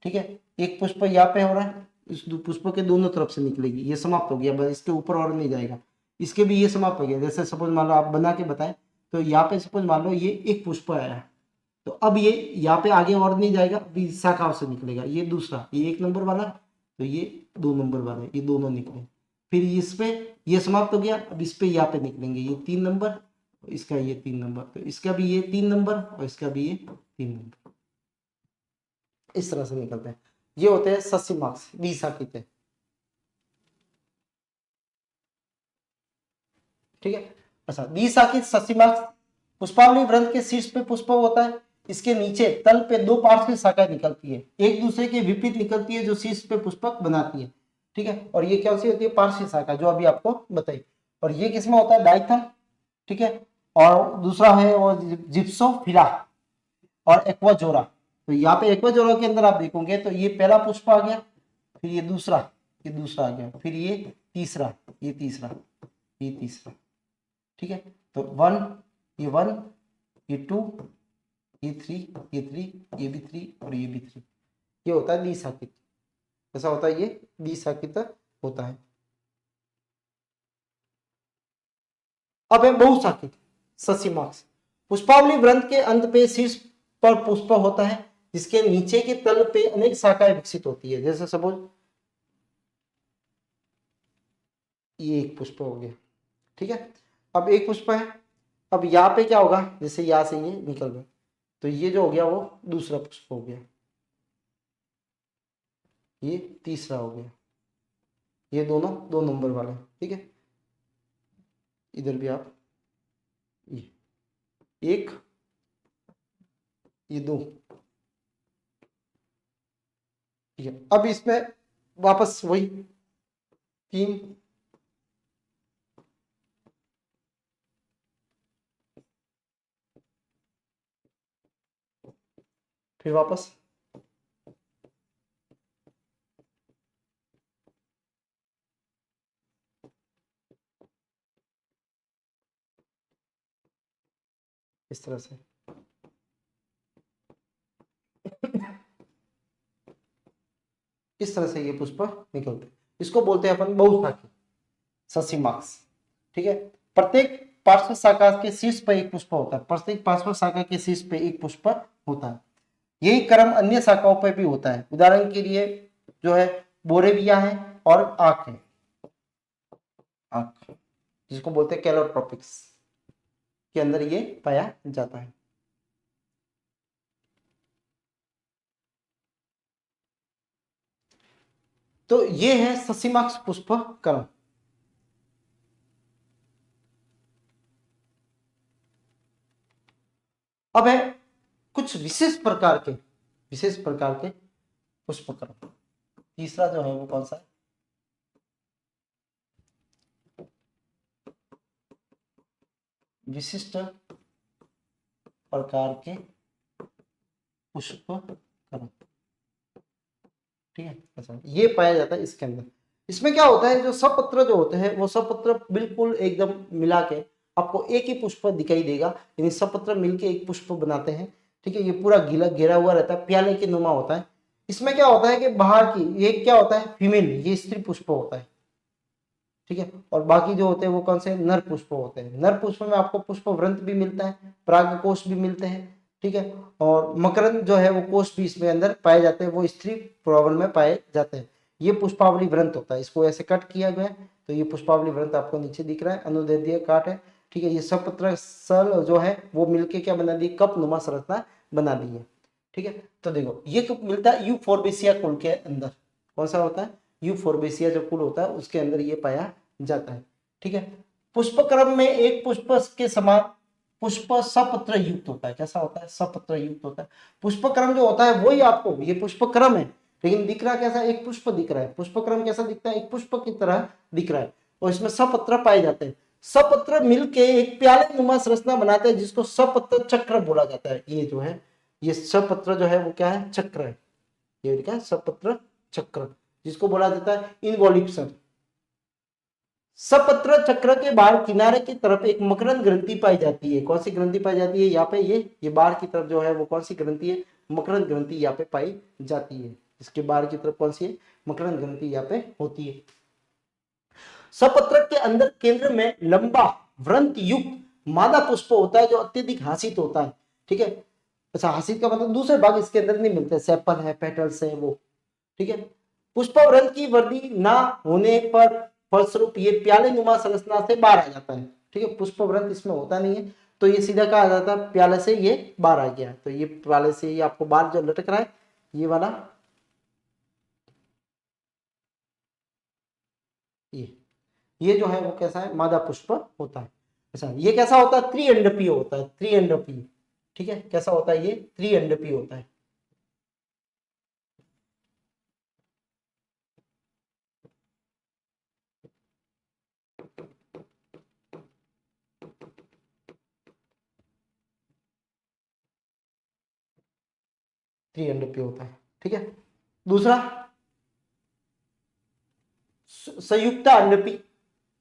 ठीक है, एक पुष्प यहाँ पे हो रहा है, इस पुष्प के दोनों तरफ से निकलेगी, ये समाप्त हो गया, बस इसके ऊपर और नहीं जाएगा। इसके भी ये समाप्त हो गया। जैसे सपोज मान लो आप बना के बताएं, तो यहाँ पे सपोज मान लो ये एक पुष्प आया, तो अब ये यहाँ पे आगे और नहीं जाएगा, अभी शाखाओं से निकलेगा। ये दूसरा, ये एक नंबर वाला, तो ये दो नंबर वाला, ये दोनों निकले। फिर इस पे ये समाप्त हो गया, अब इस पे यहाँ पे निकलेंगे, ये 3 नंबर, इसका ये 3 नंबर, तो इसका भी ये 3 नंबर और इसका भी ये 3 नंबर, इस तरह से निकलते हैं। ये होते हैं ससीमाक्स, द्विशाखित। ठीक है, अच्छा द्विशाखित ससीमाक्स पुष्पावली वृंत के शीर्ष पे पुष्प होता है, इसके नीचे तल पे दो पार्श्व शाखाएं निकलती है, एक दूसरे के विपरीत निकलती है, जो शीर्ष पे पुष्पक बनाती है। ठीक है, और ये क्या सी होती है, पार्श्व शाखा, जो अभी आपको बताई। और ये किसमें होता है, डाइथम। ठीक है, और दूसरा है वो जिप्सोफिला और एक्वाजोरा। तो यहाँ पे एक्वाजोरा के अंदर आप देखोगे तो ये पहला पुष्प आ गया, फिर ये दूसरा आ गया, फिर ये तीसरा, ये तीसरा, ये तीसरा। ठीक है, तो 1, ये 1, ये 2, ये 3, ये 3, ये भी 3 और ये भी 3। ये होता है द्विशाखित। ऐसा होता है, ये द्विशाखित होता है। अब है बहुशाखित ससीमाक्स। पुष्पावली वृंत के अंत पे शीर्ष पर पुष्प होता है, जिसके नीचे के तल पे अनेक शाखाएं विकसित होती है। जैसे सपोज ये एक पुष्प हो गया, ठीक है, अब एक पुष्प है, अब यहाँ पे क्या होगा, जैसे यहाँ से ये निकल गया, तो ये जो हो गया वो दूसरा पुष्प हो गया, ये तीसरा हो गया, ये दोनों 2 नंबर वाले। ठीक है, इधर भी आप ये 1, ये 2। ठीक है, अब इसमें वापस वही 3, फिर वापस इस तरह से। इस तरह से ये पुष्प निकलते हैं। इसको बोलते हैं अपन बहुशाखी ससीमाक्स। ठीक है, प्रत्येक पार्श्व शाखा के शीर्ष पर एक पुष्प होता है, प्रत्येक पार्श्व शाखा के शीर्ष पे एक पुष्प होता है। यही क्रम अन्य शाखाओं पर भी होता है। उदाहरण के लिए जो है बोरेविया है और आंख है, आंख जिसको बोलते हैं कैलोट्रोपिक्स के अंदर ये पाया जाता है। तो ये है ससीमाक्स पुष्प क्रम। अब है कुछ विशेष प्रकार के पुष्प क्रम। तीसरा जो है वो कौन सा है, विशिष्ट प्रकार के पुष्प क्रम। ठीक है, अच्छा ये पाया जाता है इसके अंदर। इसमें क्या होता है, जो सपत्र जो होते हैं वो सपत्र बिल्कुल एकदम मिला के आपको एक ही पुष्प दिखाई देगा, यानी सपत्र मिलके एक पुष्प बनाते हैं। ठीक है, ये पूरा गीला घेरा हुआ रहता है, प्याले के नुमा होता है। इसमें क्या होता है कि बाहर की ये क्या होता है, फीमेल, ये स्त्री पुष्प होता है। ठीक है, और बाकी जो होते हैं वो कौन से, नर पुष्प होते हैं। नर पुष्प में आपको पुष्प वृंत भी मिलता है, परागकोश भी मिलते हैं। ठीक है, और मकरंद जो है वो कोश भी इसमें अंदर पाए जाते हैं, वो स्त्री प्रावल में पाए जाते हैं। ये पुष्पावली वृंत होता है, इसको ऐसे कट किया गया है, तो ये पुष्पावली वृंत आपको नीचे दिख रहा है, अनुदैर्ध्य काट है। ठीक है, ये सपत्र सल जो है वो मिलके क्या बना दी, कप नुमा संरचना बना दी है। ठीक है, तो देखो ये कब मिलता है, यूफोर्बिसिया कुल के अंदर। कौन सा होता है, यूफोर्बिसिया जो कुल होता है उसके अंदर ये पाया जाता है। ठीक है, पुष्प क्रम में एक पुष्प के समान पुष्प सपत्र युक्त होता है। कैसा होता है? सपत्र युक्त होता है। पुष्प क्रम जो होता है वही आपको, ये पुष्प क्रम है लेकिन दिख रहा कैसा? एक पुष्प दिख रहा है। पुष्प क्रम कैसा दिखता है? एक पुष्प की तरह दिख रहा है और इसमें सपत्र पाए जाते हैं। सपत्र मिलके एक प्याले नुमा संरचना बनाते हैं जिसको सपत्र चक्र बोला जाता है। ये जो है, ये सपत्र जो है वो क्या है? चक्र है। ये क्या है? सपत्र चक्र, जिसको बोला जाता है इनवॉल्यूशन। सपत्र चक्र के बाहर किनारे की तरफ एक मकरंद ग्रंथि पाई जाती है। कौन सी ग्रंथि पाई जाती है? यहाँ पे ये बाहर की तरफ जो है वो कौन सी ग्रंथि है? मकरंद ग्रंथि यहाँ पे पाई जाती है। इसके बाहर की तरफ कौन सी है? मकरंद ग्रंथि यहाँ पे होती है। सपत्र के अंदर केंद्र में लंबा व्रंत युक्त मादा पुष्प होता है जो अत्यधिक हासित होता है। ठीक है। अच्छा, हासित का मतलब दूसरे भाग इसके अंदर नहीं मिलते, सेपल है, पेटल्स है वो। ठीक है। पुष्प व्रंत की वृद्धि ना होने पर फलस्वरूप ये प्याले नुमा संरचना से बाहर आ जाता है। ठीक है। पुष्प व्रंत इसमें होता नहीं है तो ये सीधा कहा जाता है प्याले से ये बाहर आ गया। तो ये प्याले से ये आपको बाहर जो लटक रहा है ये वाला, ये जो है वो कैसा है? मादा पुष्प होता है। अच्छा, ये कैसा होता है? त्रिअंडपीय होता है। त्रिअंडपीय। ठीक है। कैसा होता है? ये त्रिअंडपीय होता है। त्रिअंडपीय होता है। ठीक है। दूसरा संयुक्त अंडपी।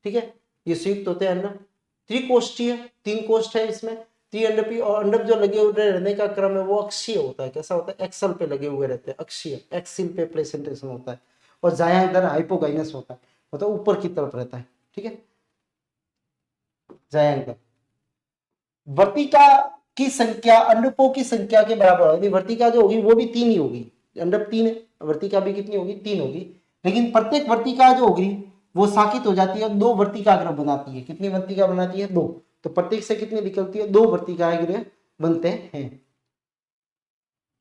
ठीक है। ये संयुक्त होते हैं अंडप। त्रिकोष्ठीय, 3 कोष्ठ है इसमें। त्रिअंडपी और अंडप जो लगे हुए रहने का क्रम है वो अक्षीय होता है। कैसा होता है? एक्सल पे लगे हुए रहते हैं, अक्षीय, एक्सिल पे प्रेजेंटेशन होता है। और जाया इधर हाइपोगाइनस होता है, मतलब ऊपर की तरफ रहता है। ठीक है। जाया इधर वर्तिका की संख्या अंडकों की संख्या के बराबर होगी। वर्तिका जो होगी वो भी 3 ही होगी। अंडक 3 है, वर्तिका भी कितनी होगी? 3 होगी। लेकिन प्रत्येक वर्तिका जो होगी वो साकित हो जाती है, 2 वर्तिका ग्रह बनाती है। कितनी वर्तिका बनाती है? 2। तो प्रत्येक से कितनी निकलती है? 2 वर्तिका ग्रह बनते हैं।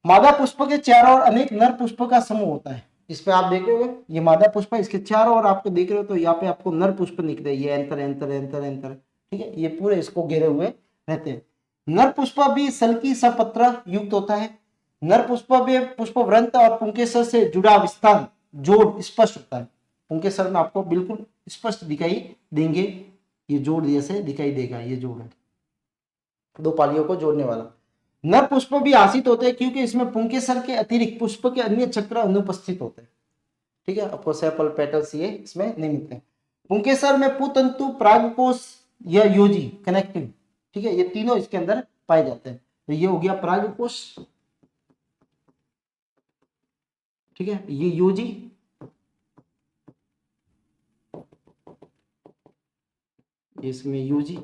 मादा पुष्प के चारों ओर अनेक नर पुष्प का समूह होता है। इसमें आप देख रहे हो ये मादा पुष्प है, इसके चारों ओर आपको देख रहे हो तो यहाँ पे आपको नर पुष्प निकले, ये एंतर एंतर एंतर एंतर। ठीक है। ये पूरे इसको घेरे हुए रहते हैं। नर पुष्प भी सल्की सपत्र युक्त होता है। नर पुष्प भी पुष्प व्रंत और पुंकेसर से जुड़ा विस्तार जोड़ स्पष्ट होता है। पुंकेसर में आपको बिल्कुल स्पष्ट दिखाई देंगे, ये जोड़ जैसे दिखाई देगा। ये जोड़ है 2 पालियों को जोड़ने वाला। नर पुष्प भी आसित होते हैं क्योंकि इसमें पुंकेसर के अतिरिक्त पुष्प के अन्य चक्र अनुपस्थित होते हैं। ठीक है। आपको सेपल पेटल्स ये इसमें नहीं मिलते हैं। पुंकेसर में पुतंतु, परागकोश या योजी, कनेक्टिव। ठीक है। ये तीनों इसके अंदर पाए जाते हैं। तो ये हो गया परागकोश। ठीक है। ये योजी, इसमें योजी।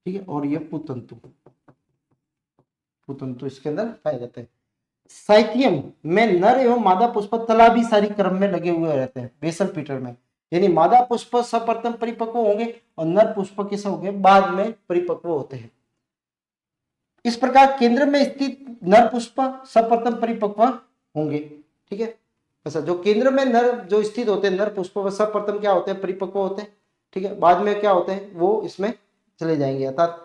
ठीक है। और ये पुतंतु, पुतंतु इसके अंदर पाए जाते हैं। साइथियम में नर एवं मादा पुष्प तलाबी सारी क्रम में लगे हुए रहते हैं बेसल पीटर में। यानी मादा पुष्प सर्वप्रथम परिपक्व होंगे और नर पुष्प किसे होंगे? बाद में परिपक्व होते हैं। इस प्रकार केंद्र में स्थित नर पुष्प सर्वप्रथम परिपक्व होंगे। ठीक है। ऐसा जो केंद्र में नर जो स्थित होते हैं नर पुष्प वो सर्वप्रथम क्या होते हैं? परिपक्व होते हैं। ठीक है। बाद में क्या होते हैं? वो इसमें चले जाएंगे। अर्थात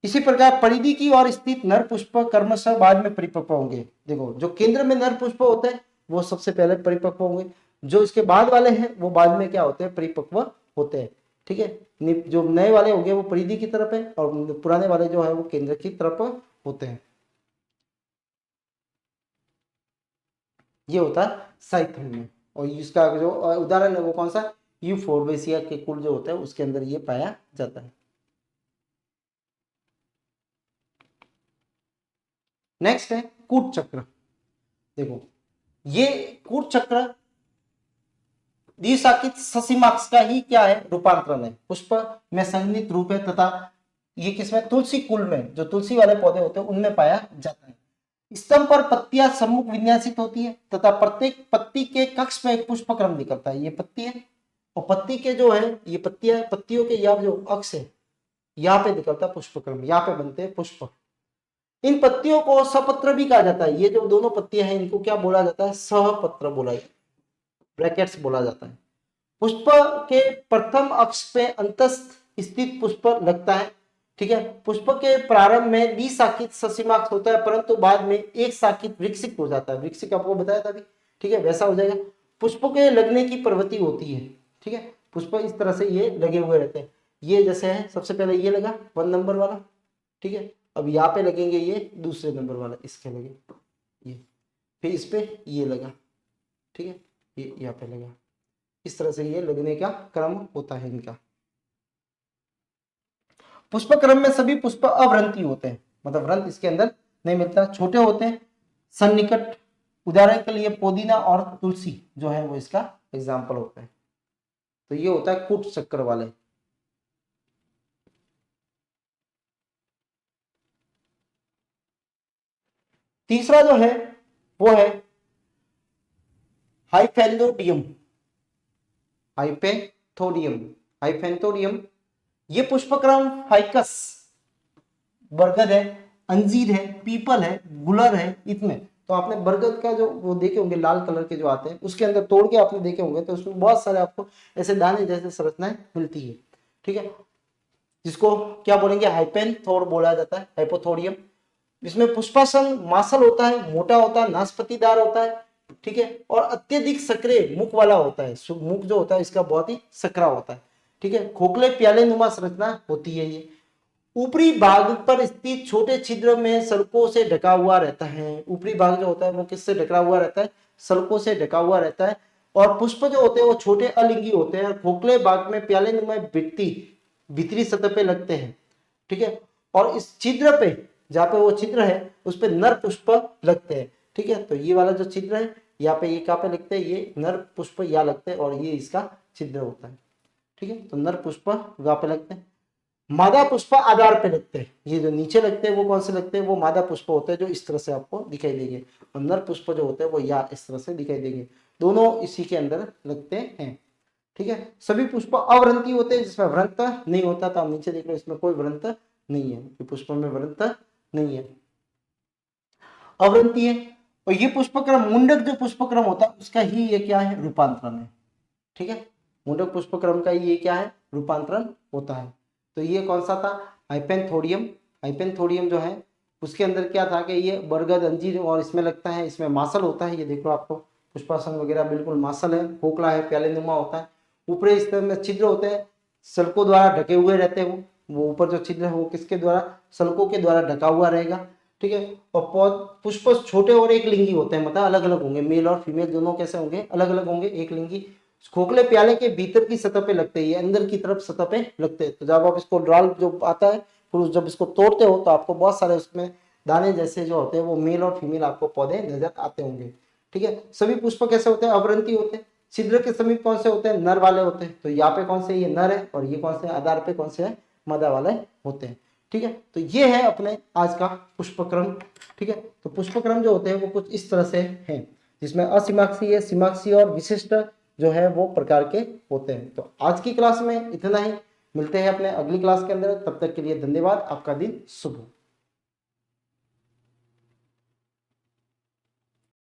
इसी प्रकार परिधि की ओर स्थित नर पुष्प क्रमशः बाद में परिपक्व होंगे। देखो, जो केंद्र में नर पुष्प होते हैं वो सबसे पहले परिपक्व होंगे, जो इसके बाद वाले हैं वो बाद में क्या होते हैं? परिपक्व होते हैं। ठीक है। जो नए वाले होंगे वो परिधि की तरफ है और पुराने वाले जो है वो केंद्र की तरफ होते हैं। ये होता है साइथम में। और इसका जो उदाहरण है वो कौन सा? यूफोर्बिएसी के कुल जो होता है उसके अंदर ये पाया जाता है। नेक्स्ट है कूट चक्र। देखो, ये कूट चक्र द्विशाखित ससीमाक्स का ही क्या है? रूपांतरण है। पुष्प में संगनित रूप है तथा ये किसमें? तुलसी कुल में, जो तुलसी वाले पौधे होते हैं उनमें पाया जाता है। स्तंभ पर पत्तियां सम्मुख विन्यासित होती है तथा प्रत्येक पत्ती के कक्ष में एक पुष्प क्रम निकलता है। ये पत्ती है और पत्ती के जो है ये पत्तियां, पत्तियों के यहाँ जो अक्ष है यहाँ पे निकलता है पुष्प क्रम, यहाँ पे बनते हैं पुष्प। इन पत्तियों को सपत्र भी कहा जाता है। ये जो दोनों पत्तियां हैं इनको क्या बोला जाता है? सहपत्र बोला जाता है, ब्रैकेट्स बोला जाता है। पुष्प के प्रथम अक्ष पे अंतस्थ स्थित पुष्प लगता है। ठीक है, पुष्प के प्रारंभ में द्विशाखित ससीमाक्ष होता है, परंतु बाद में एक शाखित विकसित हो जाता है। विकसित आपको बताया था अभी, ठीक है, वैसा हो जाएगा। पुष्प के लगने की प्रवृत्ति होती है। ठीक है, पुष्प इस तरह से ये लगे हुए रहते हैं। ये जैसे है, सबसे पहले ये लगा 1 नंबर वाला। ठीक है, अब यहाँ पे लगेंगे ये दूसरे नंबर वाला, इसके लगे ये, फिर इस पे ये लगा। ठीक है, ये यहाँ पे लगा। इस तरह से ये लगने का क्रम होता है इनका। पुष्प क्रम में सभी पुष्प अवृंती होते हैं, मतलब व्रंत इसके अंदर नहीं मिलता, छोटे होते हैं, सन्निकट। उदाहरण के लिए पुदीना और तुलसी जो है वो इसका एग्जाम्पल होता है। तो ये होता है कूट चक्कर वाले। तीसरा जो है वो है हाइफेनोडियम। हाइपेंथोडियम, हाइफेंथोडियम, ये पुष्पक्रम फाइकस, बरगद है, अंजीर है, पीपल है, गुलर है, इसमें तो आपने बरगद का जो वो देखे होंगे लाल कलर के जो आते हैं, उसके अंदर तोड़ के आपने देखे होंगे, तो उसमें बहुत सारे आपको ऐसे दाने जैसे संरचनाएं मिलती है। ठीक है, जिसको क्या बोलेंगे, हाइपेंथोड बोला जाता है, हाइपोथोडियम। इसमें पुष्पासन मासल होता है, मोटा होता है, नाशपतिदार होता है। ठीक है, और अत्यधिक सक्रिय मुख वाला होता है। मुख जो होता है इसका बहुत ही सकरा होता है। ठीक है, खोखले प्याले नुमा संरचना होती है ये। ऊपरी भाग पर स्थित छोटे छिद्र में सल्कों से ढका हुआ रहता है। ऊपरी भाग जो होता है वो किससे ढका हुआ रहता है, सल्कों से ढका हुआ रहता है। और पुष्प जो होते हैं वो छोटे अलिंगी होते हैं, खोखले भाग में प्याले नुमा व्यक्ति भीतरी सतह पे लगते हैं। ठीक है, और इस छिद्र पे, जहाँ पे वो छिद्र है उस पे नर पुष्प लगते हैं। ठीक है, तो ये वाला जो छिद्र है यहाँ पे, ये कहाँ पे लगते हैं, ये नर पुष्प यहाँ लगते हैं, और ये इसका छिद्र होता है। ठीक है, तो नर पुष्प वहां पे लगते हैं। मादा पुष्प आधार पे लगते हैं। ये जो नीचे लगते हैं वो कौन से लगते हैं, वो मादा पुष्प होते हैं, जो इस तरह से आपको दिखाई देंगे, और नर पुष्प जो होते हैं वो या इस तरह से दिखाई देंगे। दोनों इसी के अंदर लगते हैं। ठीक है, सभी पुष्प अवृंती होते हैं, जिसमें व्रंत नहीं होता। तो आप नीचे देख लो, इसमें कोई व्रंत नहीं है, पुष्प में व्रंत नहीं है, अवृंती है। और ये पुष्पक्रम, मुंडक जो पुष्पक्रम होता है उसका ही ये क्या है, रूपांतरण है। ठीक है, मुंडक पुष्पक्रम का ये क्या है, रूपांतरण होता है। तो ये कौन सा था, हाइपेंथोडियम। हाइपेंथोडियम जो है उसके अंदर क्या था कि ये बरगद अंजीर और इसमें लगता है, इसमें मासल होता है। ये देख लो आपको, पुष्पासन वगैरह बिल्कुल मासल है, खोखला है, प्याले नुमा होता है। ऊपरी इस तरह में छिद्र होते हैं, सल्कों द्वारा ढके हुए रहते हैं। वो ऊपर जो छिद्र है वो किसके द्वारा, सल्कों के द्वारा ढका हुआ रहेगा। ठीक है, और पुष्प छोटे और एक लिंगी होते हैं, मतलब अलग अलग होंगे, मेल और फीमेल दोनों कैसे होंगे, अलग अलग होंगे, एक लिंगी। खोखले प्याले के भीतर की सतह पे लगते हैं, अंदर की तरफ सतह पे लगते हैं। तो जब आप इसको डाल जो आता है, फिर जब इसको तोड़ते हो तो आपको बहुत सारे उसमें दाने जैसे जो होते हैं वो मेल और फीमेल आपको पौधे नजर आते होंगे। ठीक है, सभी पुष्प कैसे होते हैं, अवृंती होते हैं। छिद्र के समीप कौन से होते हैं, नर वाले होते हैं। तो यहाँ पे कौन से, ये नर है, और ये कौन से आधार पे कौन से है, मादा वाले होते हैं। ठीक है, तो ये है अपने आज का पुष्पक्रम। ठीक है, तो पुष्पक्रम जो होते हैं वो कुछ इस तरह से हैं, जिसमें असीमाक्षी है, सीमाक्षी और विशिष्ट जो है वो प्रकार के होते हैं। तो आज की क्लास में इतना ही, मिलते हैं अपने अगली क्लास के अंदर। तब तक के लिए धन्यवाद, आपका दिन शुभ हो।